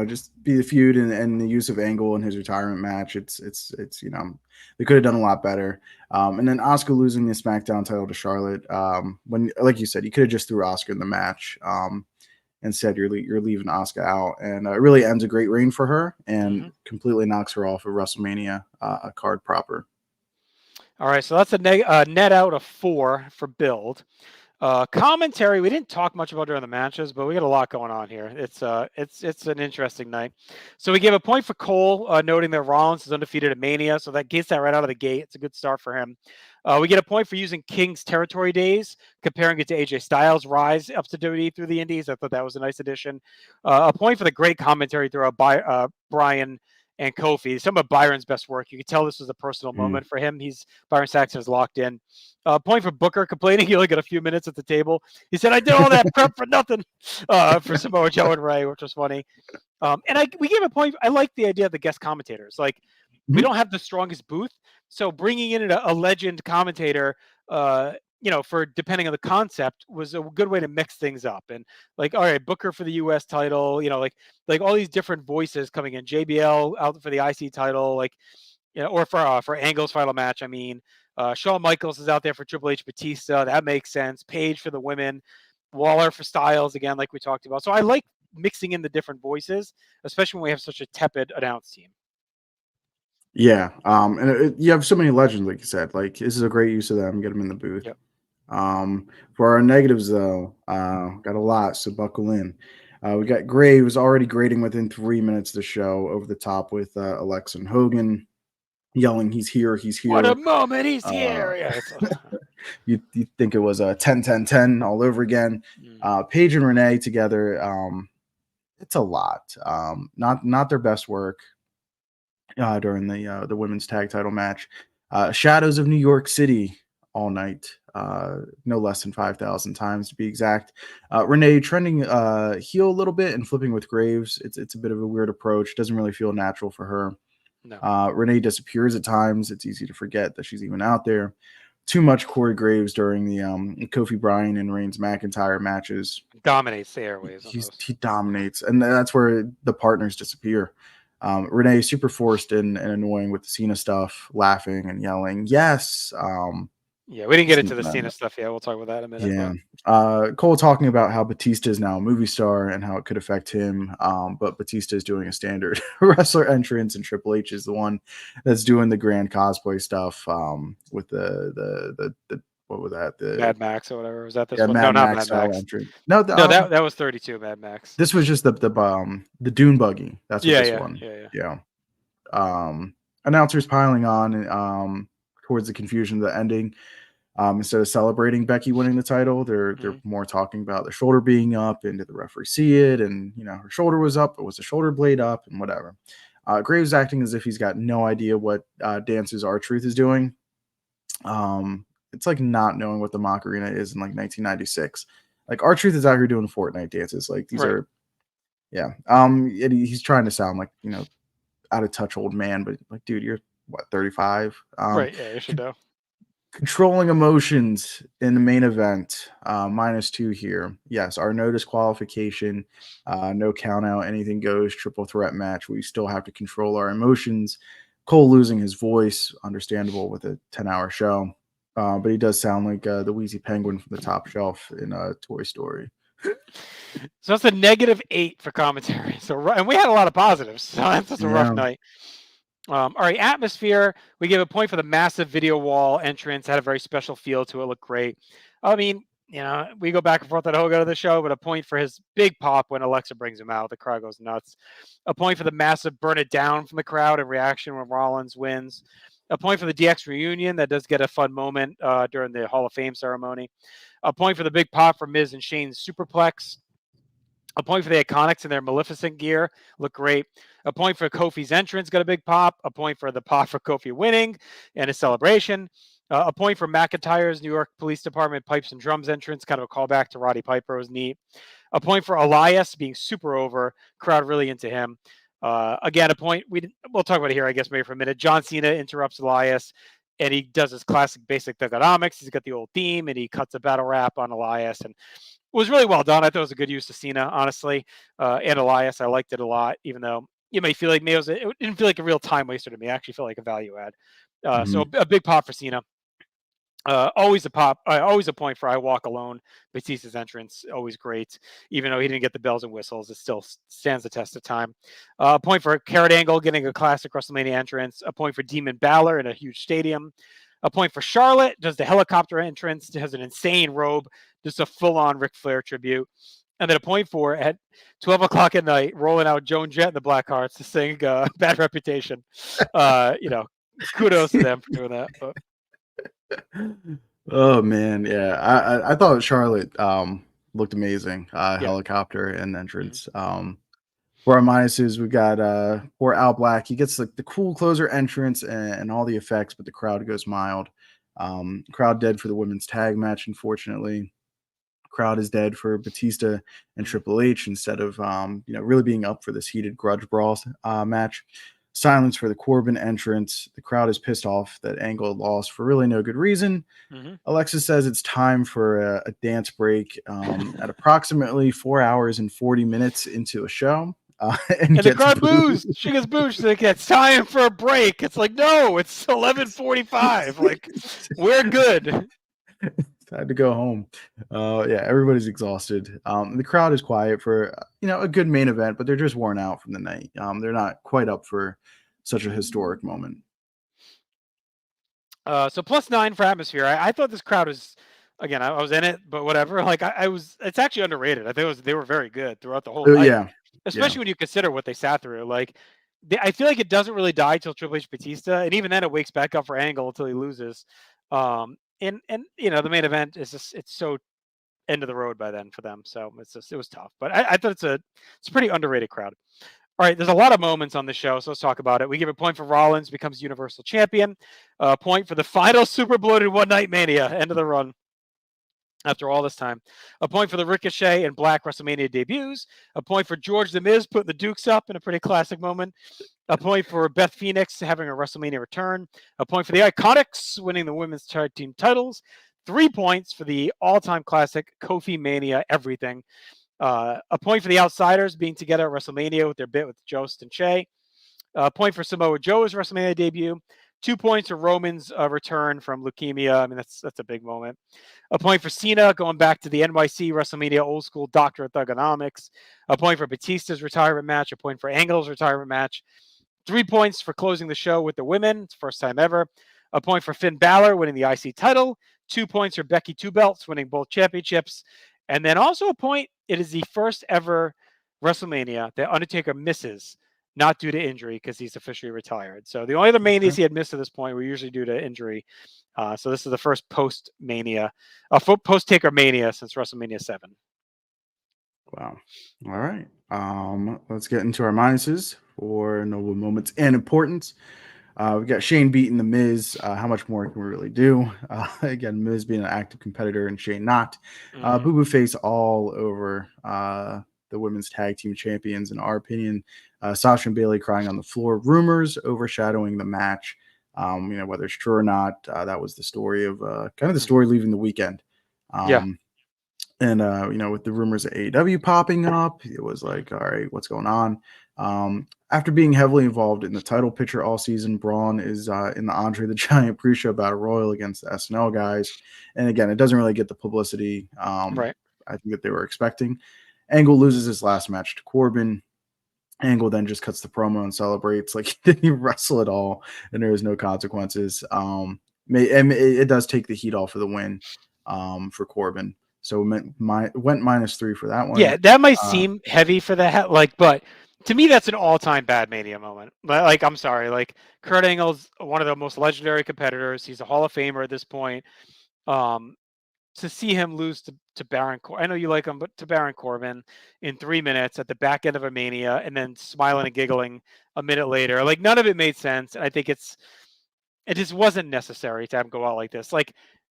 Just be the feud and the use of Angle in his retirement match. It's they could have done a lot better. And then Asuka losing the SmackDown title to Charlotte. When, like you said, you could have just threw Asuka in the match. Instead, you're leaving Asuka out, and it really ends a great reign for her and completely knocks her off of WrestleMania a card proper. All right, so that's a net out of 4 for build. Commentary, we didn't talk much about during the matches, but we got a lot going on here. It's an interesting night. So we gave a point for Cole, noting that Rollins is undefeated at Mania, so that gets that right out of the gate. It's a good start for him. We get a point for using King's territory days, comparing it to AJ Styles' rise up to WWE through the Indies. I thought that was a nice addition. A point for the great commentary throughout Brian and Kofi. Some of Byron's best work. You can tell this was a personal moment for him. Byron Saxton is locked in. Point for Booker, complaining he only got a few minutes at the table. He said, "I did all that prep for nothing," for Samoa Joe and Ray, which was funny. We gave a point. I like the idea of the guest commentators. Like, we don't have the strongest booth, so bringing in a legend commentator, for depending on the concept, was a good way to mix things up. And like, all right, Booker for the U.S. title, like all these different voices coming in. JBL out for the IC title, or for Angle's final match. I mean, Shawn Michaels is out there for Triple H, Batista. That makes sense. Paige for the women, Waller for Styles again, like we talked about. So I like mixing in the different voices, especially when we have such a tepid announce team. Yeah, and you have so many legends, like you said. Like, this is a great use of them. Get them in the booth. Yep. For our negatives, though, got a lot, so buckle in. We got Graves already grading within 3 minutes of the show, over the top with Alexa and Hogan yelling, "He's here, he's here." What a moment, he's here. Yeah, you think it was a 10-10-10 all over again. Paige and Renee together, it's a lot. Not their best work during the women's tag title match. Shadows of New York City all night, no less than 5,000 times to be exact. Renee trending heel a little bit and flipping with Graves. It's a bit of a weird approach. Doesn't really feel natural for her. No. Renee disappears at times. It's easy to forget that she's even out there. Too much Corey Graves during the Kofi Bryan and Reigns McIntyre matches. Dominates the airways. He dominates, and that's where the partners disappear. Renee super forced and annoying with the Cena stuff, laughing and yelling. Yes. Yeah, we didn't get into the Cena stuff yet. We'll talk about that in a minute. Yeah. Cole talking about how Batista is now a movie star and how it could affect him. But Batista is doing a standard wrestler entrance, and Triple H is the one that's doing the grand cosplay stuff with the what was that? The Mad Max or whatever. Was that this one? No, not Mad Max. Entrance. No, that was 32 Mad Max. This was just the Dune buggy. That's what this one. Yeah. Announcers piling on towards the confusion of the ending. Instead of celebrating Becky winning the title, they're more talking about the shoulder being up, and did the referee see it? And her shoulder was up, but was the shoulder blade up, and whatever. Graves acting as if he's got no idea what dances R-Truth is doing. It's like not knowing what the Mock Arena is in like 1996. Like, R-Truth is out here doing Fortnite dances. Like, these are, yeah. He's trying to sound like out of touch old man, but like, dude, you're what, 35? Right. Yeah, you should know. Controlling emotions in the main event, -2 here. Yes, our no disqualification, no count out, anything goes, triple threat match. We still have to control our emotions. Cole losing his voice, understandable with a 10-hour show. But he does sound like the Wheezy Penguin from the top shelf in Toy Story. So that's a -8 for commentary. And we had a lot of positives. So that's just a rough night. All right, atmosphere. We gave a point for the massive video wall entrance. Had a very special feel to it. Looked great. I mean, we go back and forth at Hogan of the show, but a point for his big pop when Alexa brings him out. The crowd goes nuts. A point for the massive burn it down from the crowd in reaction when Rollins wins. A point for the DX reunion. That does get a fun moment during the Hall of Fame ceremony. A point for the big pop for Miz and Shane's superplex. A point for the Iconics in their Maleficent gear. Look great. A point for Kofi's entrance. Got a big pop. A point for the pop for Kofi winning and his celebration. A point for McIntyre's New York Police Department pipes and drums entrance. Kind of a callback to Roddy Piper. Was neat. A point for Elias being super over. Crowd really into him. Again, a point. We'll talk about it here, I guess, maybe for a minute. John Cena interrupts Elias, and he does his classic basic thugonomics. He's got the old theme, and he cuts a battle rap on Elias. And was really well done. I thought it was a good use of Cena, honestly. And Elias, I liked it a lot, even though you may feel like it didn't feel like a real time waster to me. I actually felt like a value add. So a big pop for Cena. Always a pop, always a point for I Walk Alone. Batista's entrance, always great. Even though he didn't get the bells and whistles, it still stands the test of time. A point for Carrot Angle getting a classic WrestleMania entrance. A point for Demon Balor in a huge stadium. A point for Charlotte, does the helicopter entrance, has an insane robe, just a full-on Ric Flair tribute. And then a point for at 12 o'clock at night, rolling out Joan Jett and the Blackhearts to sing Bad Reputation. Kudos to them for doing that. But. Oh man, yeah. I thought Charlotte looked amazing. Helicopter and entrance. For our minuses, we've got for Al Black. He gets like the cool closer entrance and all the effects, but the crowd goes mild. Crowd dead for the women's tag match, unfortunately. Crowd is dead for Batista and Triple H instead of really being up for this heated grudge brawl match. Silence for the Corbin entrance. The crowd is pissed off that Angle lost for really no good reason. Alexis says it's time for a dance break at approximately 4 hours and 40 minutes into a show. And the crowd boos. She gets booed. She's like, it's time for a break. It's like, no, it's 11:45. Like, we're good. Had to go home. Everybody's exhausted. The crowd is quiet for a good main event, but they're just worn out from the night. They're not quite up for such a historic moment. So +9 for atmosphere. I thought this crowd was, again, I was in it, but whatever. Like I was, it's actually underrated. I think they were very good throughout the whole night. Especially when you consider what they sat through. Like, I feel like it doesn't really die till Triple H Batista, and even then it wakes back up for Angle until he loses. And the main event is just, it's so end of the road by then for them. So it was tough. But I thought it's a pretty underrated crowd. All right, there's a lot of moments on the show, so let's talk about it. We give a point for Rollins becomes Universal Champion. A point for the final super bloated One Night Mania, end of the run. After all this time. A point for the Ricochet and Black WrestleMania debuts. A point for George The Miz putting the Dukes up in a pretty classic moment. A point for Beth Phoenix having a WrestleMania return. A point for the Iconics winning the women's tag team titles. 3 points for the all-time classic Kofi Mania Everything. A point for the Outsiders being together at WrestleMania with their bit with Jost and Shay. A point for Samoa Joe's WrestleMania debut. 2 points for Roman's return from leukemia. I mean, that's a big moment. A point for Cena going back to the NYC WrestleMania old school Doctor of Thugonomics. A point for Batista's retirement match. A point for Angle's retirement match. 3 points for closing the show with the women. It's the first time ever. A point for Finn Balor winning the IC title. 2 points for Becky Two Belts winning both championships. And then also a point, it is the first ever WrestleMania that Undertaker misses, not due to injury, because he's officially retired. So the only other manias he had missed at this point were usually due to injury. So this is the first post-Mania, post-Taker Mania since WrestleMania 7. Wow. All right. Let's get into our minuses for notable moments and importance. We got Shane beating The Miz. How much more can we really do? Again, Miz being an active competitor and Shane not. Boo Boo face all over the women's tag team champions, in our opinion. Sasha and Bayley crying on the floor. Rumors overshadowing the match. Whether it's true or not, that was the story of kind of the story leaving the weekend. And with the rumors of AEW popping up, it was like, all right, what's going on? After being heavily involved in the title picture all season, Braun is in the Andre the Giant pre-show battle royal against the SNL guys. And again, it doesn't really get the publicity I think that they were expecting. Angle loses his last match to Corbin. Angle then just cuts the promo and celebrates like he didn't wrestle at all, and there was no consequences. It does take the heat off of the win for Corbin. So went -3 for that one. Yeah, that might seem heavy for that, but to me, that's an all-time bad Mania moment. Like, I'm sorry, like Kurt Angle's one of the most legendary competitors. He's a Hall of Famer at this point. To see him lose to Baron Corbin, I know you like him, but to Baron Corbin in 3 minutes at the back end of a Mania, and then smiling and giggling a minute later, like none of it made sense. I think it just wasn't necessary to have him go out like this. Like,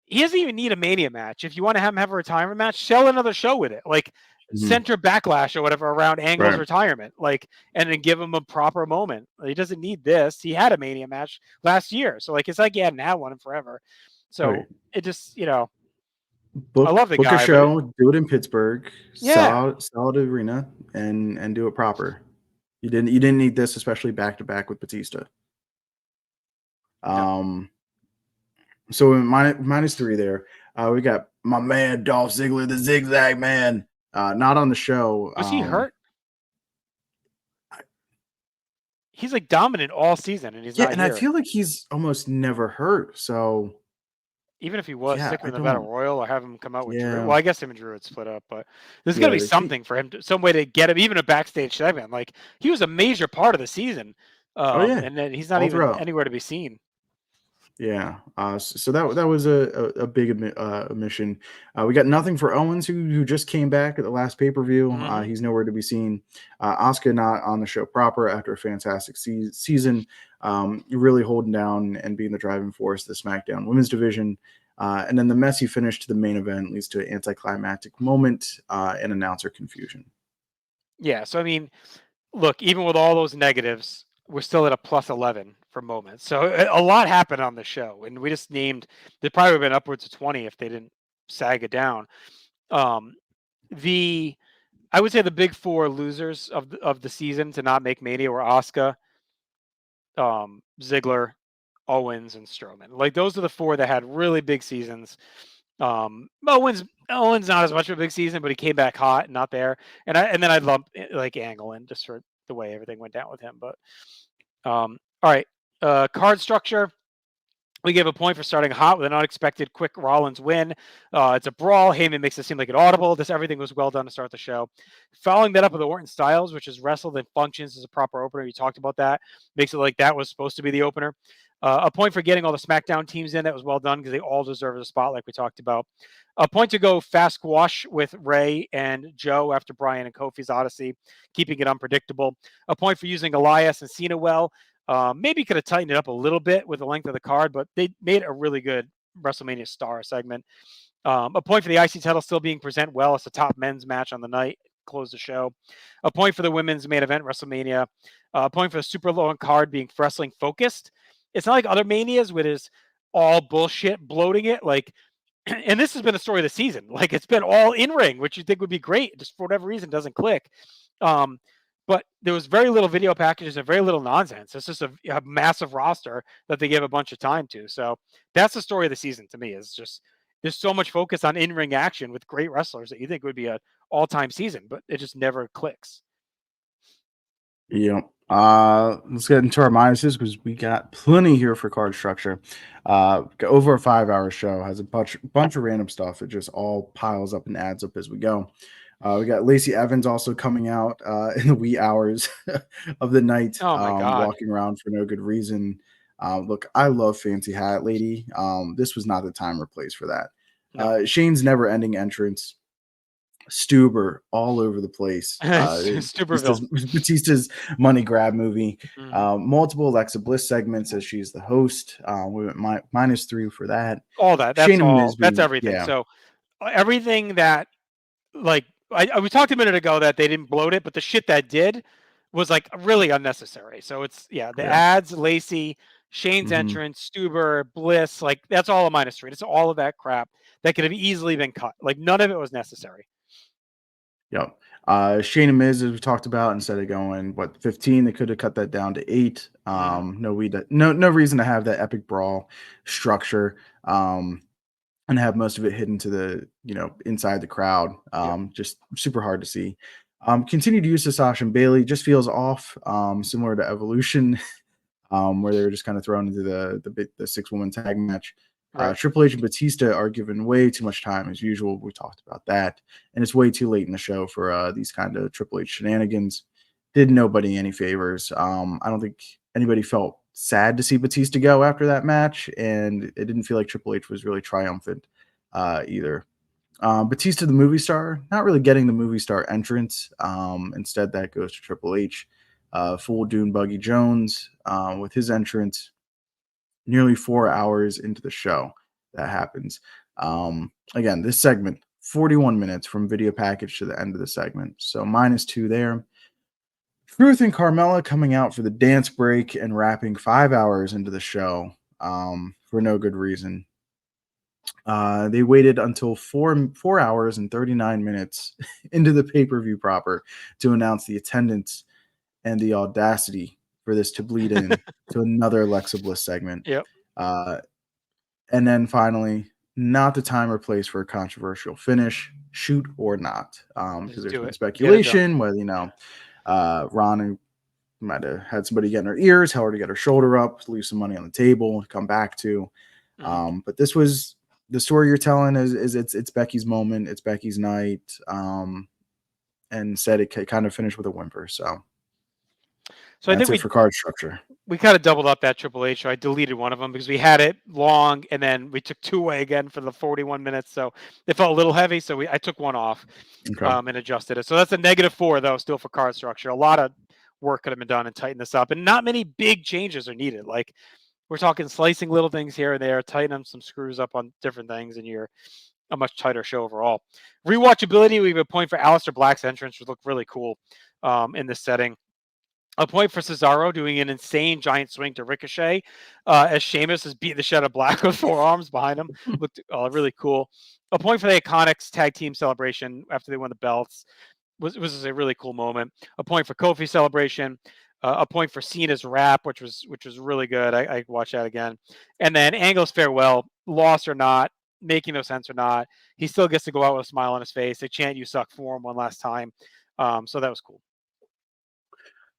he doesn't even need a Mania match. If you want to have him have a retirement match, sell another show with it. Like, center Backlash or whatever around Angle's retirement, like, and then give him a proper moment. He doesn't need this. He had a Mania match last year, so like it's like he hadn't had one in forever. So it just I love the book a guy, but show, do it in Pittsburgh, yeah, sell out arena, and do it proper. You didn't need this, especially back to back with Batista. no. So -3 there. We got my man Dolph Ziggler, the Zigzag Man, not on the show. Was he hurt? He's like dominant all season, and he's Yeah, not and I here. feel like he's almost never hurt. So Even if he was, yeah, stick him in the Battle Royal or have him come out with Drew. yeah, Well, I guess him and Drew would split up, but there's got to yeah. be something for him, some way to get him, even a backstage segment. Like he was a major part of the season, Oh yeah, and then he's not all even throughout. anywhere to be seen. Yeah. So that was a big omission. We got nothing for Owens, who just came back at the last pay per view. Mm-hmm. He's nowhere to be seen. Asuka not on the show proper after a fantastic season. Really holding down and being the driving force of the SmackDown Women's Division. And then the messy finish to the main event leads to an anticlimactic moment and announcer confusion. Yeah. So I mean, look, even with all those negatives, we're still at a +11 for moments. So a lot happened on the show, and we just named. There probably would have been upwards of 20 if they didn't sag it down. Um, the I would say the big four losers of the season to not make Mania were Asuka, Ziggler, Owens, and Strowman. Like those are the four that had really big seasons. Owens not as much of a big season, but he came back hot and not there. And then I'd lump like Angle in just for the way everything went down with him. But all right, card structure. We gave a point for starting hot with an unexpected quick Rollins win. It's a brawl. Heyman makes it seem like an audible. Everything was well done to start the show. Following that up with the Orton Styles, which is wrestled and functions as a proper opener. You talked about that. Makes it like that was supposed to be the opener. A point for getting all the SmackDown teams in. That was well done because they all deserve a spot like we talked about. A point to go fast squash with Ray and Joe after Bryan and Kofi's Odyssey, keeping it unpredictable. A point for using Elias and Cena well. Maybe could have tightened it up a little bit with the length of the card, but they made a really good WrestleMania star segment. A point for the IC title still being present well. It's the top men's match on the night. Close the show. A point for the women's main event, WrestleMania. A point for the super low on card being wrestling focused. It's not like other manias where there's all bullshit bloating it. Like, and this has been a story of the season. Like, it's been all in ring, which you think would be great. Just for whatever reason, doesn't click. But there was very little video packages and very little nonsense. It's just a massive roster that they gave a bunch of time to. So that's the story of the season to me. Is just there's so much focus on in-ring action with great wrestlers that you think would be an all-time season, but it just never clicks. Yeah. Let's get into our minuses because we got plenty here for card structure. Over a 5-hour show has a bunch of random stuff. It just all piles up and adds up as we go. We got Lacey Evans also coming out in the wee hours of the night, Oh my God. walking around for no good reason. Look, I love Fancy Hat Lady. This was not the time or place for that. No. Shane's never-ending entrance. Stuber all over the place. Stuberville. Batista's money grab movie. Mm-hmm. Multiple Alexa Bliss segments as she's the host. We went -3 for that. All that. That's Shayna all. That's Misby, everything. yeah, So everything that like we talked a minute ago that they didn't bloat it, but the shit that did was like really unnecessary. So it's the yeah. ads, Lacey, Shane's Mm-hmm. entrance, Stuber, Bliss, like that's all a -3. It's all of that crap that could have easily been cut. Like none of it was necessary. Yep. Shayna Miz, as we talked about, instead of going 15, they could have cut that down to 8. Mm-hmm. No reason to have that epic brawl structure. And have most of it hidden to the inside the crowd. Yep. Just super hard to see. Continued use of Sasha and Bailey just feels off, similar to Evolution, where they were just kind of thrown into the 6-woman tag match. Right. Triple H and Batista are given way too much time as usual. We talked about that, and it's way too late in the show for these kind of Triple H shenanigans. Did nobody any favors. I don't think anybody felt sad to see Batista go after that match, and it didn't feel like Triple H was really triumphant either. Batista, the movie star, not really getting the movie star entrance. Instead, that goes to Triple H. Full Dune Buggy Jones with his entrance nearly 4 hours into the show. That happens. Again, this segment, 41 minutes from video package to the end of the segment. So -2 there. Truth and Carmella coming out for the dance break and wrapping 5 hours into the show for no good reason. They waited until 4 hours and 39 minutes into the pay-per-view proper to announce the attendance and the audacity for this to bleed in to another Alexa Bliss segment. Yep. And then finally, not the time or place for a controversial finish, shoot or not, because there's been speculation whether Ron might have had somebody get in her ears, tell her to get her shoulder up, leave some money on the table, come back to. But this was the story you're telling is it's Becky's moment, it's Becky's night, and instead it kind of finished with a whimper. So I think it for card structure. We kind of doubled up that Triple H show. I deleted one of them because we had it long, and then we took 2 away again for the 41 minutes. So it felt a little heavy. So I took one off and adjusted it. So that's a -4 though, still for card structure. A lot of work could have been done and tighten this up, and not many big changes are needed. Like we're talking slicing little things here and there, tightening some screws up on different things, and you're a much tighter show overall. Rewatchability, we have a point for Aleister Black's entrance, which looked really cool in this setting. A point for Cesaro doing an insane giant swing to Ricochet as Sheamus is beating the shit out of Black with forearms behind him. Looked really cool. A point for the Iconics tag team celebration after they won the belts. Was a really cool moment. A point for Kofi celebration. A point for Cena's rap, which was really good. I watched that again. And then Angle's farewell, lost or not, making no sense or not, he still gets to go out with a smile on his face. They chant "You suck" for him one last time. So that was cool.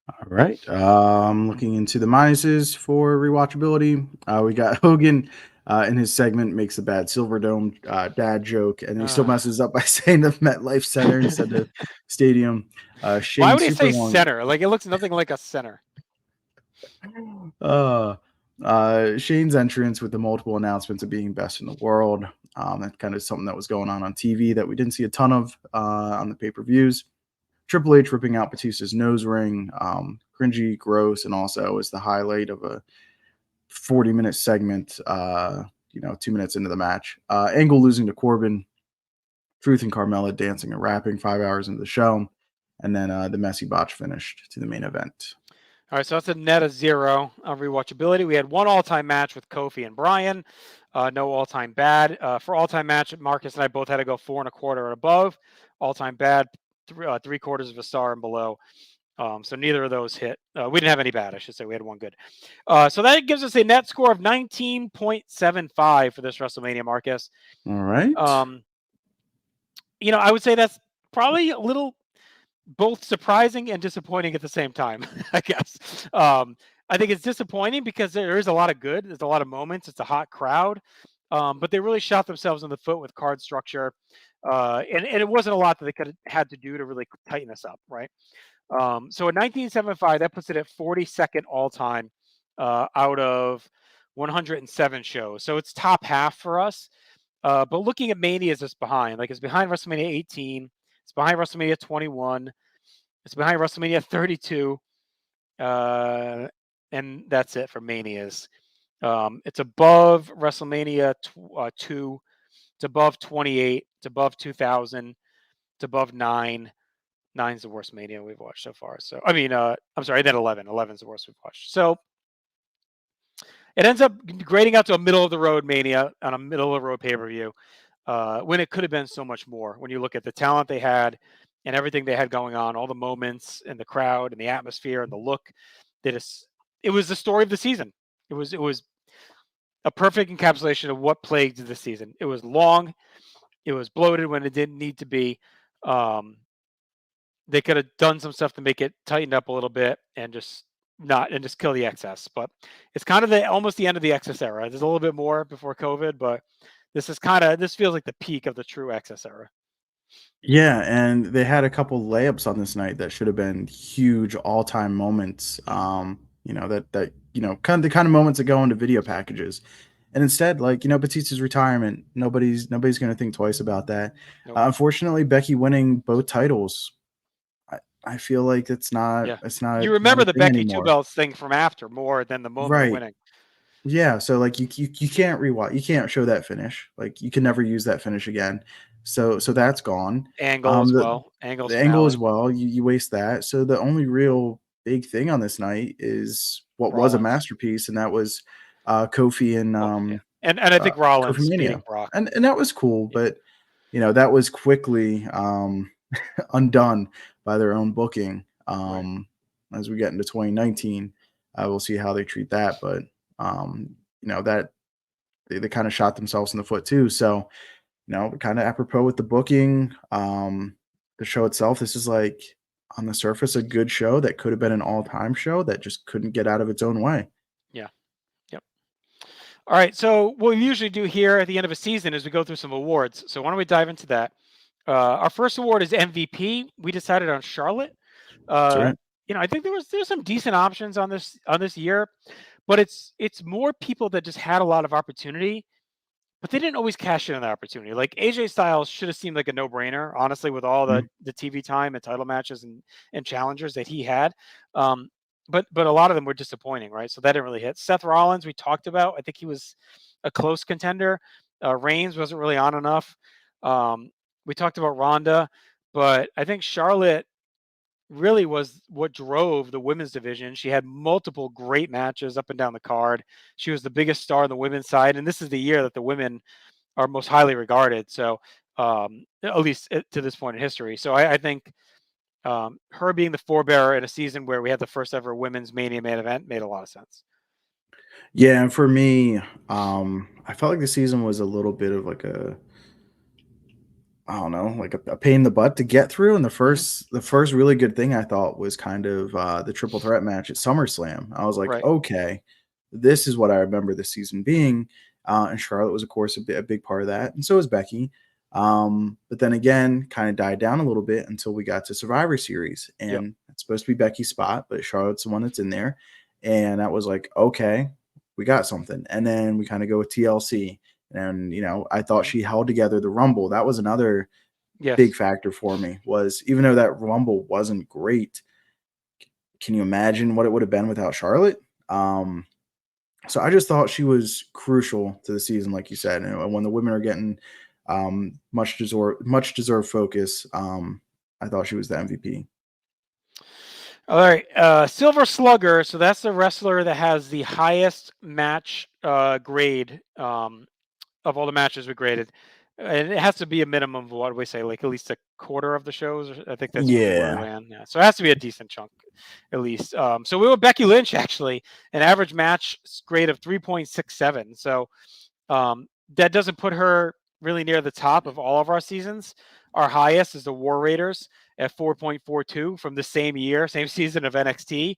All right. Looking into the minuses for rewatchability, we got Hogan in his segment makes a bad Silverdome dad joke, and he still messes up by saying the MetLife Center instead of Stadium. Why would he say center? Like it looks nothing like a center. Shane's entrance with the multiple announcements of being best in the world. That kind of something that was going on TV that we didn't see a ton of on the pay-per-views. Triple H ripping out Batista's nose ring, cringy, gross, and also was the highlight of a 40-minute segment, 2 minutes into the match. Angle losing to Corbin, Truth and Carmella dancing and rapping 5 hours into the show, and then the messy botch finished to the main event. All right, so that's a net of 0 on rewatchability. We had one all-time match with Kofi and Bryan. No all-time bad. For all-time match, Marcus and I both had to go 4 1/4 or above. All-time bad, 3/4 of a star and below. So neither of those hit. We didn't have any bad, I should say. We had one good. So that gives us a net score of 19.75 for this WrestleMania, Marcus. All right. I would say that's probably a little both surprising and disappointing at the same time, I guess. I think it's disappointing because there is a lot of good. There's a lot of moments. It's a hot crowd. But they really shot themselves in the foot with card structure. And it wasn't a lot that they could have had to do to really tighten this up, right? So in 1975, that puts it at 42nd all-time out of 107 shows. So it's top half for us. But looking at Mania is just behind. Like it's behind WrestleMania 18. It's behind WrestleMania 21. It's behind WrestleMania 32. And that's it for Manias. It's above WrestleMania 2. It's above 28. It's above 2000. It's above 9. 9's the worst Mania we've watched so far. So, I mean, I'm sorry, then 11. 11's the worst we've watched. So, it ends up grading out to a middle-of-the-road Mania on a middle-of-the-road pay-per-view when it could have been so much more. When you look at the talent they had and everything they had going on, all the moments and the crowd and the atmosphere and the look, it was the story of the season. It was a perfect encapsulation of what plagued the season. It was long. It was bloated when it didn't need to be. They could have done some stuff to make it tightened up a little bit and just kill the excess. But it's kind of almost the end of the excess era. There's a little bit more before COVID, but this feels like the peak of the true excess era. Yeah, and they had a couple layups on this night that should have been huge all-time moments. Kind of the kind of moments that go into video packages. And instead, Batista's retirement, nobody's going to think twice about that. Nope. Unfortunately, Becky winning both titles, I feel like it's not. Yeah. It's not. You remember the Becky anymore. 2 belts thing from after more than the moment of winning. Yeah, so you can't rewatch. You can't show that finish. You can never use that finish again. So that's gone. Angle as well. The angle as well. You waste that. So the only real big thing on this night is what was a masterpiece, and that was Kofi and And I think Rollins beating Mania, Brock. and that was cool, but that was quickly undone by their own booking. Right. As we get into 2019, we'll see how they treat that, but that they kind of shot themselves in the foot too. So kind of apropos with the booking, the show itself. This is like on the surface a good show that could have been an all-time show that just couldn't get out of its own way. Yeah. Yep. All right. So what we usually do here at the end of a season is we go through some awards. So why don't we dive into that? Our first award is MVP. We decided on Charlotte. That's Uh, right. I think there's some decent options on this year, but it's more people that just had a lot of opportunity, but they didn't always cash in on that opportunity. Like AJ Styles should have seemed like a no-brainer, honestly, with all the TV time and title matches and challengers that he had. But a lot of them were disappointing, right? So that didn't really hit. Seth Rollins, we talked about. I think he was a close contender. Reigns wasn't really on enough. We talked about Ronda, but I think Charlotte really was what drove the women's division. She had multiple great matches up and down the card. She was the biggest star on the women's side, and this is the year that the women are most highly regarded. So, at least to this point in history. So I think her being the forebearer in a season where we had the first ever women's Mania main event made a lot of sense. Yeah, and for me, I felt like the season was a little bit of like I don't know, like a pain in the butt to get through. And the first really good thing I thought was kind of the triple threat match at SummerSlam. I was like, Right. okay, this is what I remember this season being. And Charlotte was, of course, a big part of that, and so was Becky. But then again, kind of died down a little bit until we got to Survivor Series, Yep. and it's supposed to be Becky's spot, but Charlotte's the one that's in there, and that was like, okay, we got something. And then we kind of go with TLC. And, I thought she held together the Rumble. That was another big Yes. factor for me, was even though that Rumble wasn't great, can you imagine what it would have been without Charlotte? So I just thought she was crucial to the season, like you said. And when the women are getting much deserved focus, I thought she was the MVP. All right, Silver Slugger. So that's the wrestler that has the highest match grade of all the matches we graded, and it has to be a minimum of, what do we say, like at least a quarter of the shows. I think that's usually where we Yeah. land. Yeah, so it has to be a decent chunk, at least. So we were Becky Lynch, actually, an average match grade of 3.67. So that doesn't put her really near the top of all of our seasons. Our highest is the War Raiders at 4.42 from the same year, same season of NXT.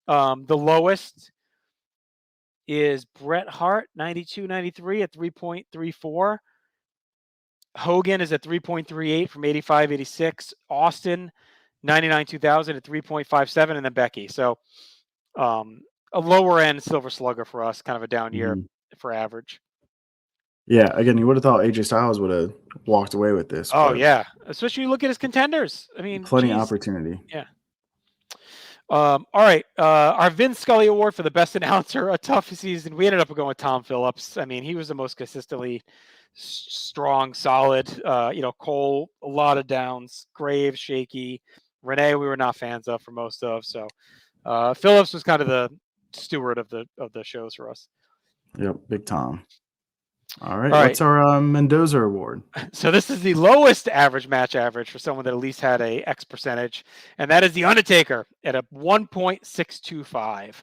The lowest is Bret Hart, 92-93 at 3.34. Hogan is at 3.38 from 85-86. Austin, 99-2000 at 3.57, and then Becky. So a lower end Silver Slugger for us, kind of a down year for average. Yeah, again, you would have thought AJ Styles would have walked away with this. Oh, but yeah. Especially look at his contenders. I mean, plenty of geez. opportunity. Yeah. All right. Our Vince Scully Award for the best announcer, a tough season. We ended up going with Tom Phillips. I mean, he was the most consistently strong, solid. Cole, a lot of downs. Graves, shaky. Renee, we were not fans of for most of. So Phillips was kind of the steward of the shows for us. Yep, big Tom. All right. All What's our Mendoza Award? So this is the lowest average match average for someone that at least had a X percentage, and that is the Undertaker at a 1.625.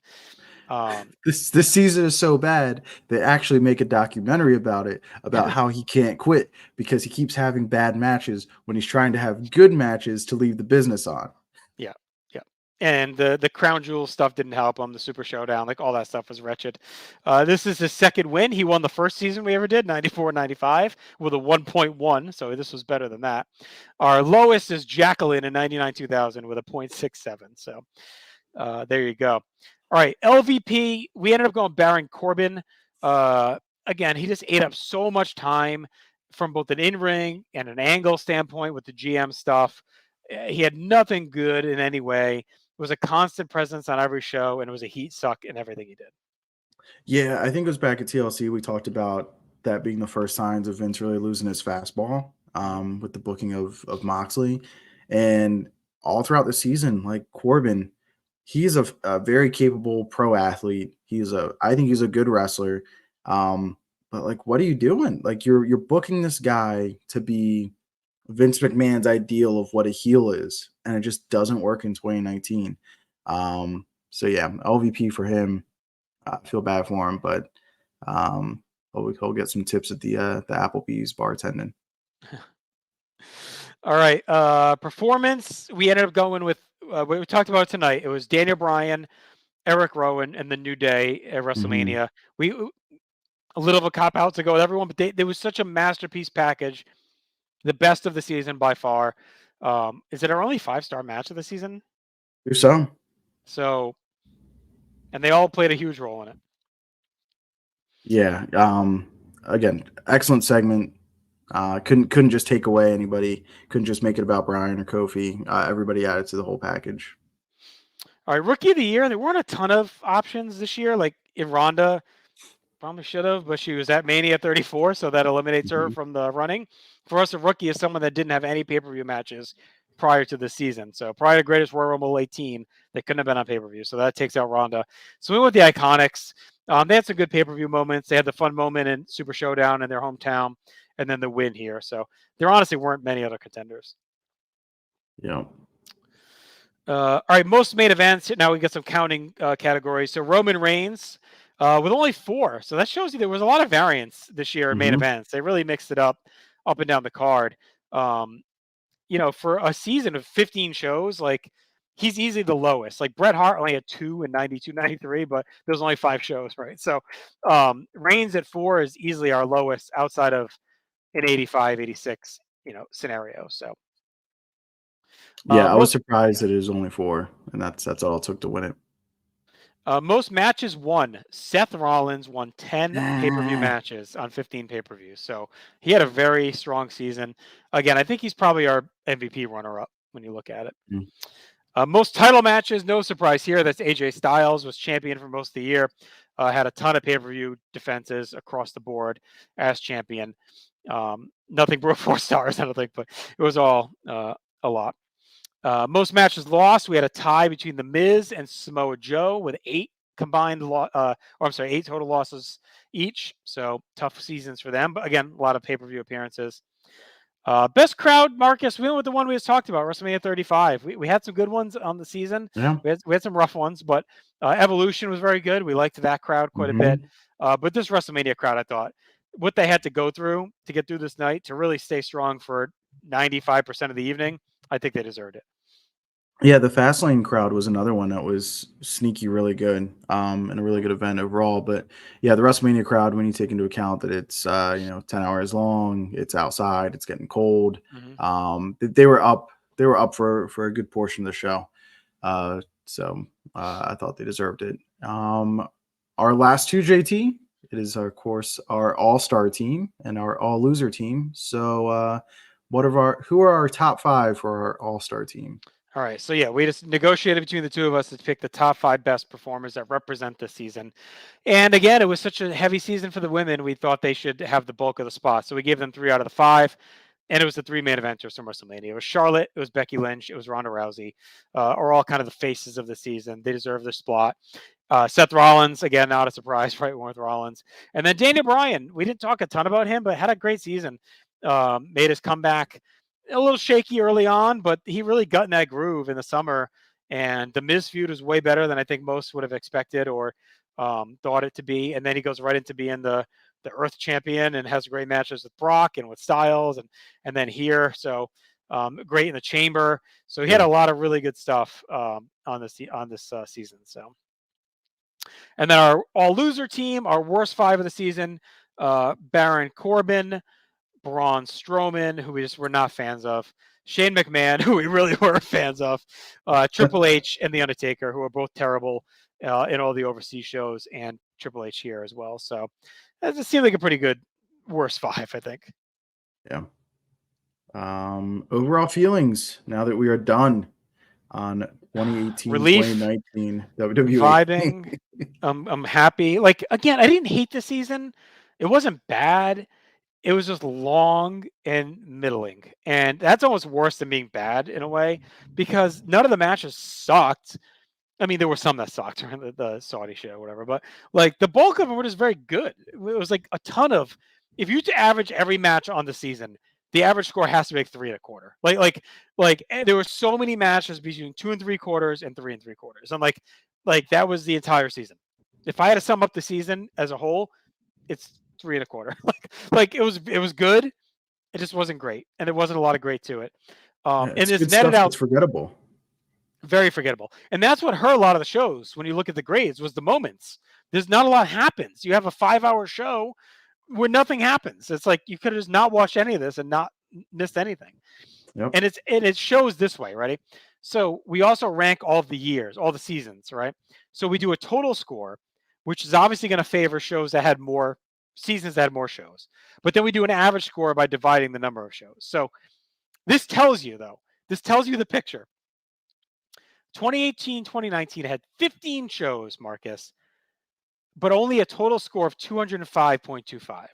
This season is so bad they actually make a documentary about it, about how he can't quit because he keeps having bad matches when he's trying to have good matches to leave the business on. Yeah. And the Crown Jewel stuff didn't help him. The Super Showdown, like all that stuff was wretched. This is his second win. He won the first season we ever did, 94-95, with a 1.1. So this was better than that. Our lowest is Jacqueline in 99-2000 with a 0.67. So there you go. All right, LVP, we ended up going Baron Corbin. Again, he just ate up so much time from both an in-ring and an angle standpoint with the GM stuff. He had nothing good in any way. It was a constant presence on every show, and it was a heat suck in everything he did. Yeah, I think it was back at TLC. We talked about that being the first signs of Vince really losing his fastball with the booking of Moxley. And all throughout the season, like Corbin, he's a very capable pro athlete. I think he's a good wrestler. But like, what are you doing? Like, you're booking this guy to be Vince McMahon's ideal of what a heel is, and it just doesn't work in 2019. So yeah, LVP for him. I feel bad for him, but he'll get some tips at the Applebee's bartending. All right. Performance. We ended up going with we talked about tonight. It was Daniel Bryan, Eric Rowan, and the New Day at WrestleMania. We a little of a cop out to go with everyone, but there was such a masterpiece package. The best of the season by far. Is it our only 5-star match of the season? So. So, and they all played a huge role in it. Yeah. Again, excellent segment. Couldn't just take away anybody. Couldn't just make it about Bryan or Kofi. Everybody added to the whole package. All right, Rookie of the Year. There weren't a ton of options this year. Like in Ronda, probably should have, but she was at Mania 34, so that eliminates her from the running. For us, a rookie is someone that didn't have any pay-per-view matches prior to the season. So prior to Greatest Royal Rumble 18, they couldn't have been on pay-per-view. So that takes out Ronda. So we went with the Iconics. They had some good pay-per-view moments. They had the fun moment in Super Showdown in their hometown, and then the win here. So there honestly weren't many other contenders. Yeah. All right, most main events. Now we get some counting categories. So Roman Reigns with only 4. So that shows you there was a lot of variance this year in main events. They really mixed it up and down the card. For a season of 15 shows, like he's easily the lowest. Like Bret Hart only had 2 in 92, 93, but there's only 5 shows, right? So Reigns at 4 is easily our lowest outside of an 85, 86, scenario. So. Yeah, I was surprised that it was only 4, and that's all it took to win it. Most matches won. Seth Rollins won 10 pay-per-view matches on 15 pay-per-views. So he had a very strong season. Again, I think he's probably our MVP runner-up when you look at it. Most title matches, no surprise here. That's AJ Styles was champion for most of the year. Had a ton of pay-per-view defenses across the board as champion. Nothing broke 4 stars, I don't think, but it was all a lot. Most matches lost. We had a tie between The Miz and Samoa Joe with 8 total losses each. So tough seasons for them. But again, a lot of pay-per-view appearances. Best crowd, Marcus. We went with the one we just talked about, WrestleMania 35. We had some good ones on the season. Yeah. We had some rough ones, but Evolution was very good. We liked that crowd quite a bit. But this WrestleMania crowd, I thought, what they had to go through to get through this night to really stay strong for 95% of the evening, I think they deserved it. Yeah, the Fastlane crowd was another one that was sneaky really good, and a really good event overall. But yeah, the WrestleMania crowd, when you take into account that it's 10 hours long, it's outside, it's getting cold. They were up for a good portion of the show. So I thought they deserved it. Our last 2, JT, it is of course our all-star team and our all-loser team. So who are our top 5 for our all-star team? All right. So, yeah, we just negotiated between the two of us to pick the top 5 best performers that represent this season. And again, it was such a heavy season for the women. We thought they should have the bulk of the spots. So we gave them 3 out of the 5. And it was the 3 main eventers from WrestleMania. It was Charlotte, it was Becky Lynch, it was Ronda Rousey, are all kind of the faces of the season. They deserve their spot. Seth Rollins, again, not a surprise, right? With Rollins. And then Daniel Bryan. We didn't talk a ton about him, but had a great season. Made his comeback. A little shaky early on, but he really got in that groove in the summer. And the Miz feud was way better than I think most would have expected or thought it to be. And then he goes right into being the Earth champion and has great matches with Brock and with Styles and then here. So great in the Chamber. So he had a lot of really good stuff on this season. So, and then our all loser team, our worst 5 of the season, Baron Corbin, Braun Strowman, who we just were not fans of, Shane McMahon, who we really were fans of, Triple H, and The Undertaker, who are both terrible in all the overseas shows, and Triple H here as well. So it seemed like a pretty good worst 5, I think. Yeah. Overall feelings now that we are done on 2018, Relief, 2019 WWE. Vibing. I'm happy. Like, again, I didn't hate the season. It wasn't bad. It was just long and middling. And that's almost worse than being bad in a way, because none of the matches sucked. I mean, there were some that sucked during the Saudi show, or whatever, but like the bulk of them were just very good. It was like a ton of. If you average every match on the season, the average score has to be like 3 1/4. Like there were so many matches between 2 3/4 and 3 3/4, and like that was the entire season. If I had to sum up the season as a whole, it's 3 1/4. like it was good. It just wasn't great, and there wasn't a lot of great to it. Yeah, And it's it's good netted stuff out. that's forgettable. Very forgettable. And that's what hurt a lot of the shows when you look at the grades was the moments. There's not a lot happens. You have a 5-hour show where nothing happens. It's like you could have just not watched any of this and not missed anything. Yep. And it shows this way, right? So we also rank all of the years, all the seasons, right? So we do a total score, which is obviously going to favor shows that had more seasons that had more shows. But then we do an average score by dividing the number of shows. So this tells you the picture. 2018, 2019 had 15 shows, Marcus, but only a total score of 205.25.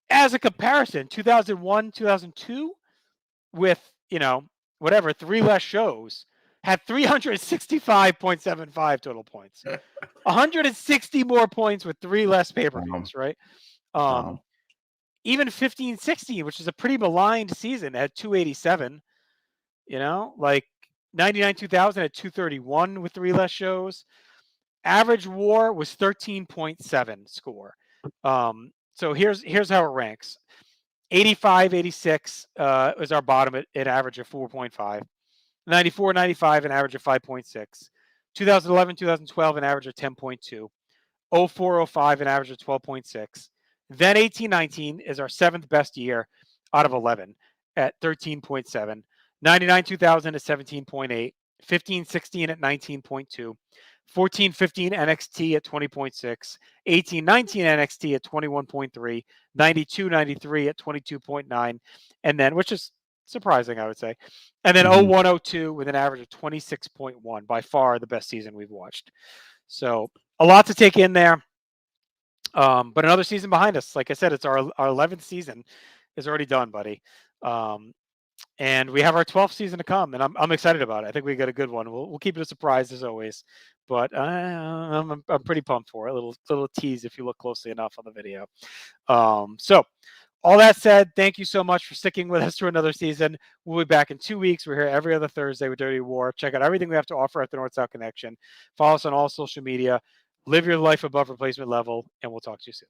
As a comparison, 2001, 2002, with, whatever, 3 less shows, had 365.75 total points. 160 more points with 3 less pay-per-views, right? Wow. Even 15, 16, which is a pretty maligned season, had 287, like 99, 2000 had 231 with 3 less shows. Average WAR was 13.7 score. So here's how it ranks. 85, 86 is our bottom at average of 4.5. 94, 95, an average of 5.6. 2011, 2012, an average of 10.2. 04, 05, an average of 12.6. Then 18, 19 is our 7th best year out of 11 at 13.7. 99, 2000 is 17.8. 15, 16 at 19.2. 14, 15 NXT at 20.6. 18, 19 NXT at 21.3. 92, 93 at 22.9. And then, which is surprising, I would say. And then 01, 02 with an average of 26.1, by far the best season we've watched. So a lot to take in there. But another season behind us. Like I said, it's our 11th season is already done, buddy. And we have our 12th season to come, and I'm excited about it. I think we got a good one. We'll keep it a surprise as always, but I'm pretty pumped for it. A little tease if you look closely enough on the video. So all that said, thank you so much for sticking with us through another season. We'll be back in 2 weeks. We're here every other Thursday with WWE WAR. Check out everything we have to offer at the North South Connection. Follow us on all social media. Live your life above replacement level, and we'll talk to you soon.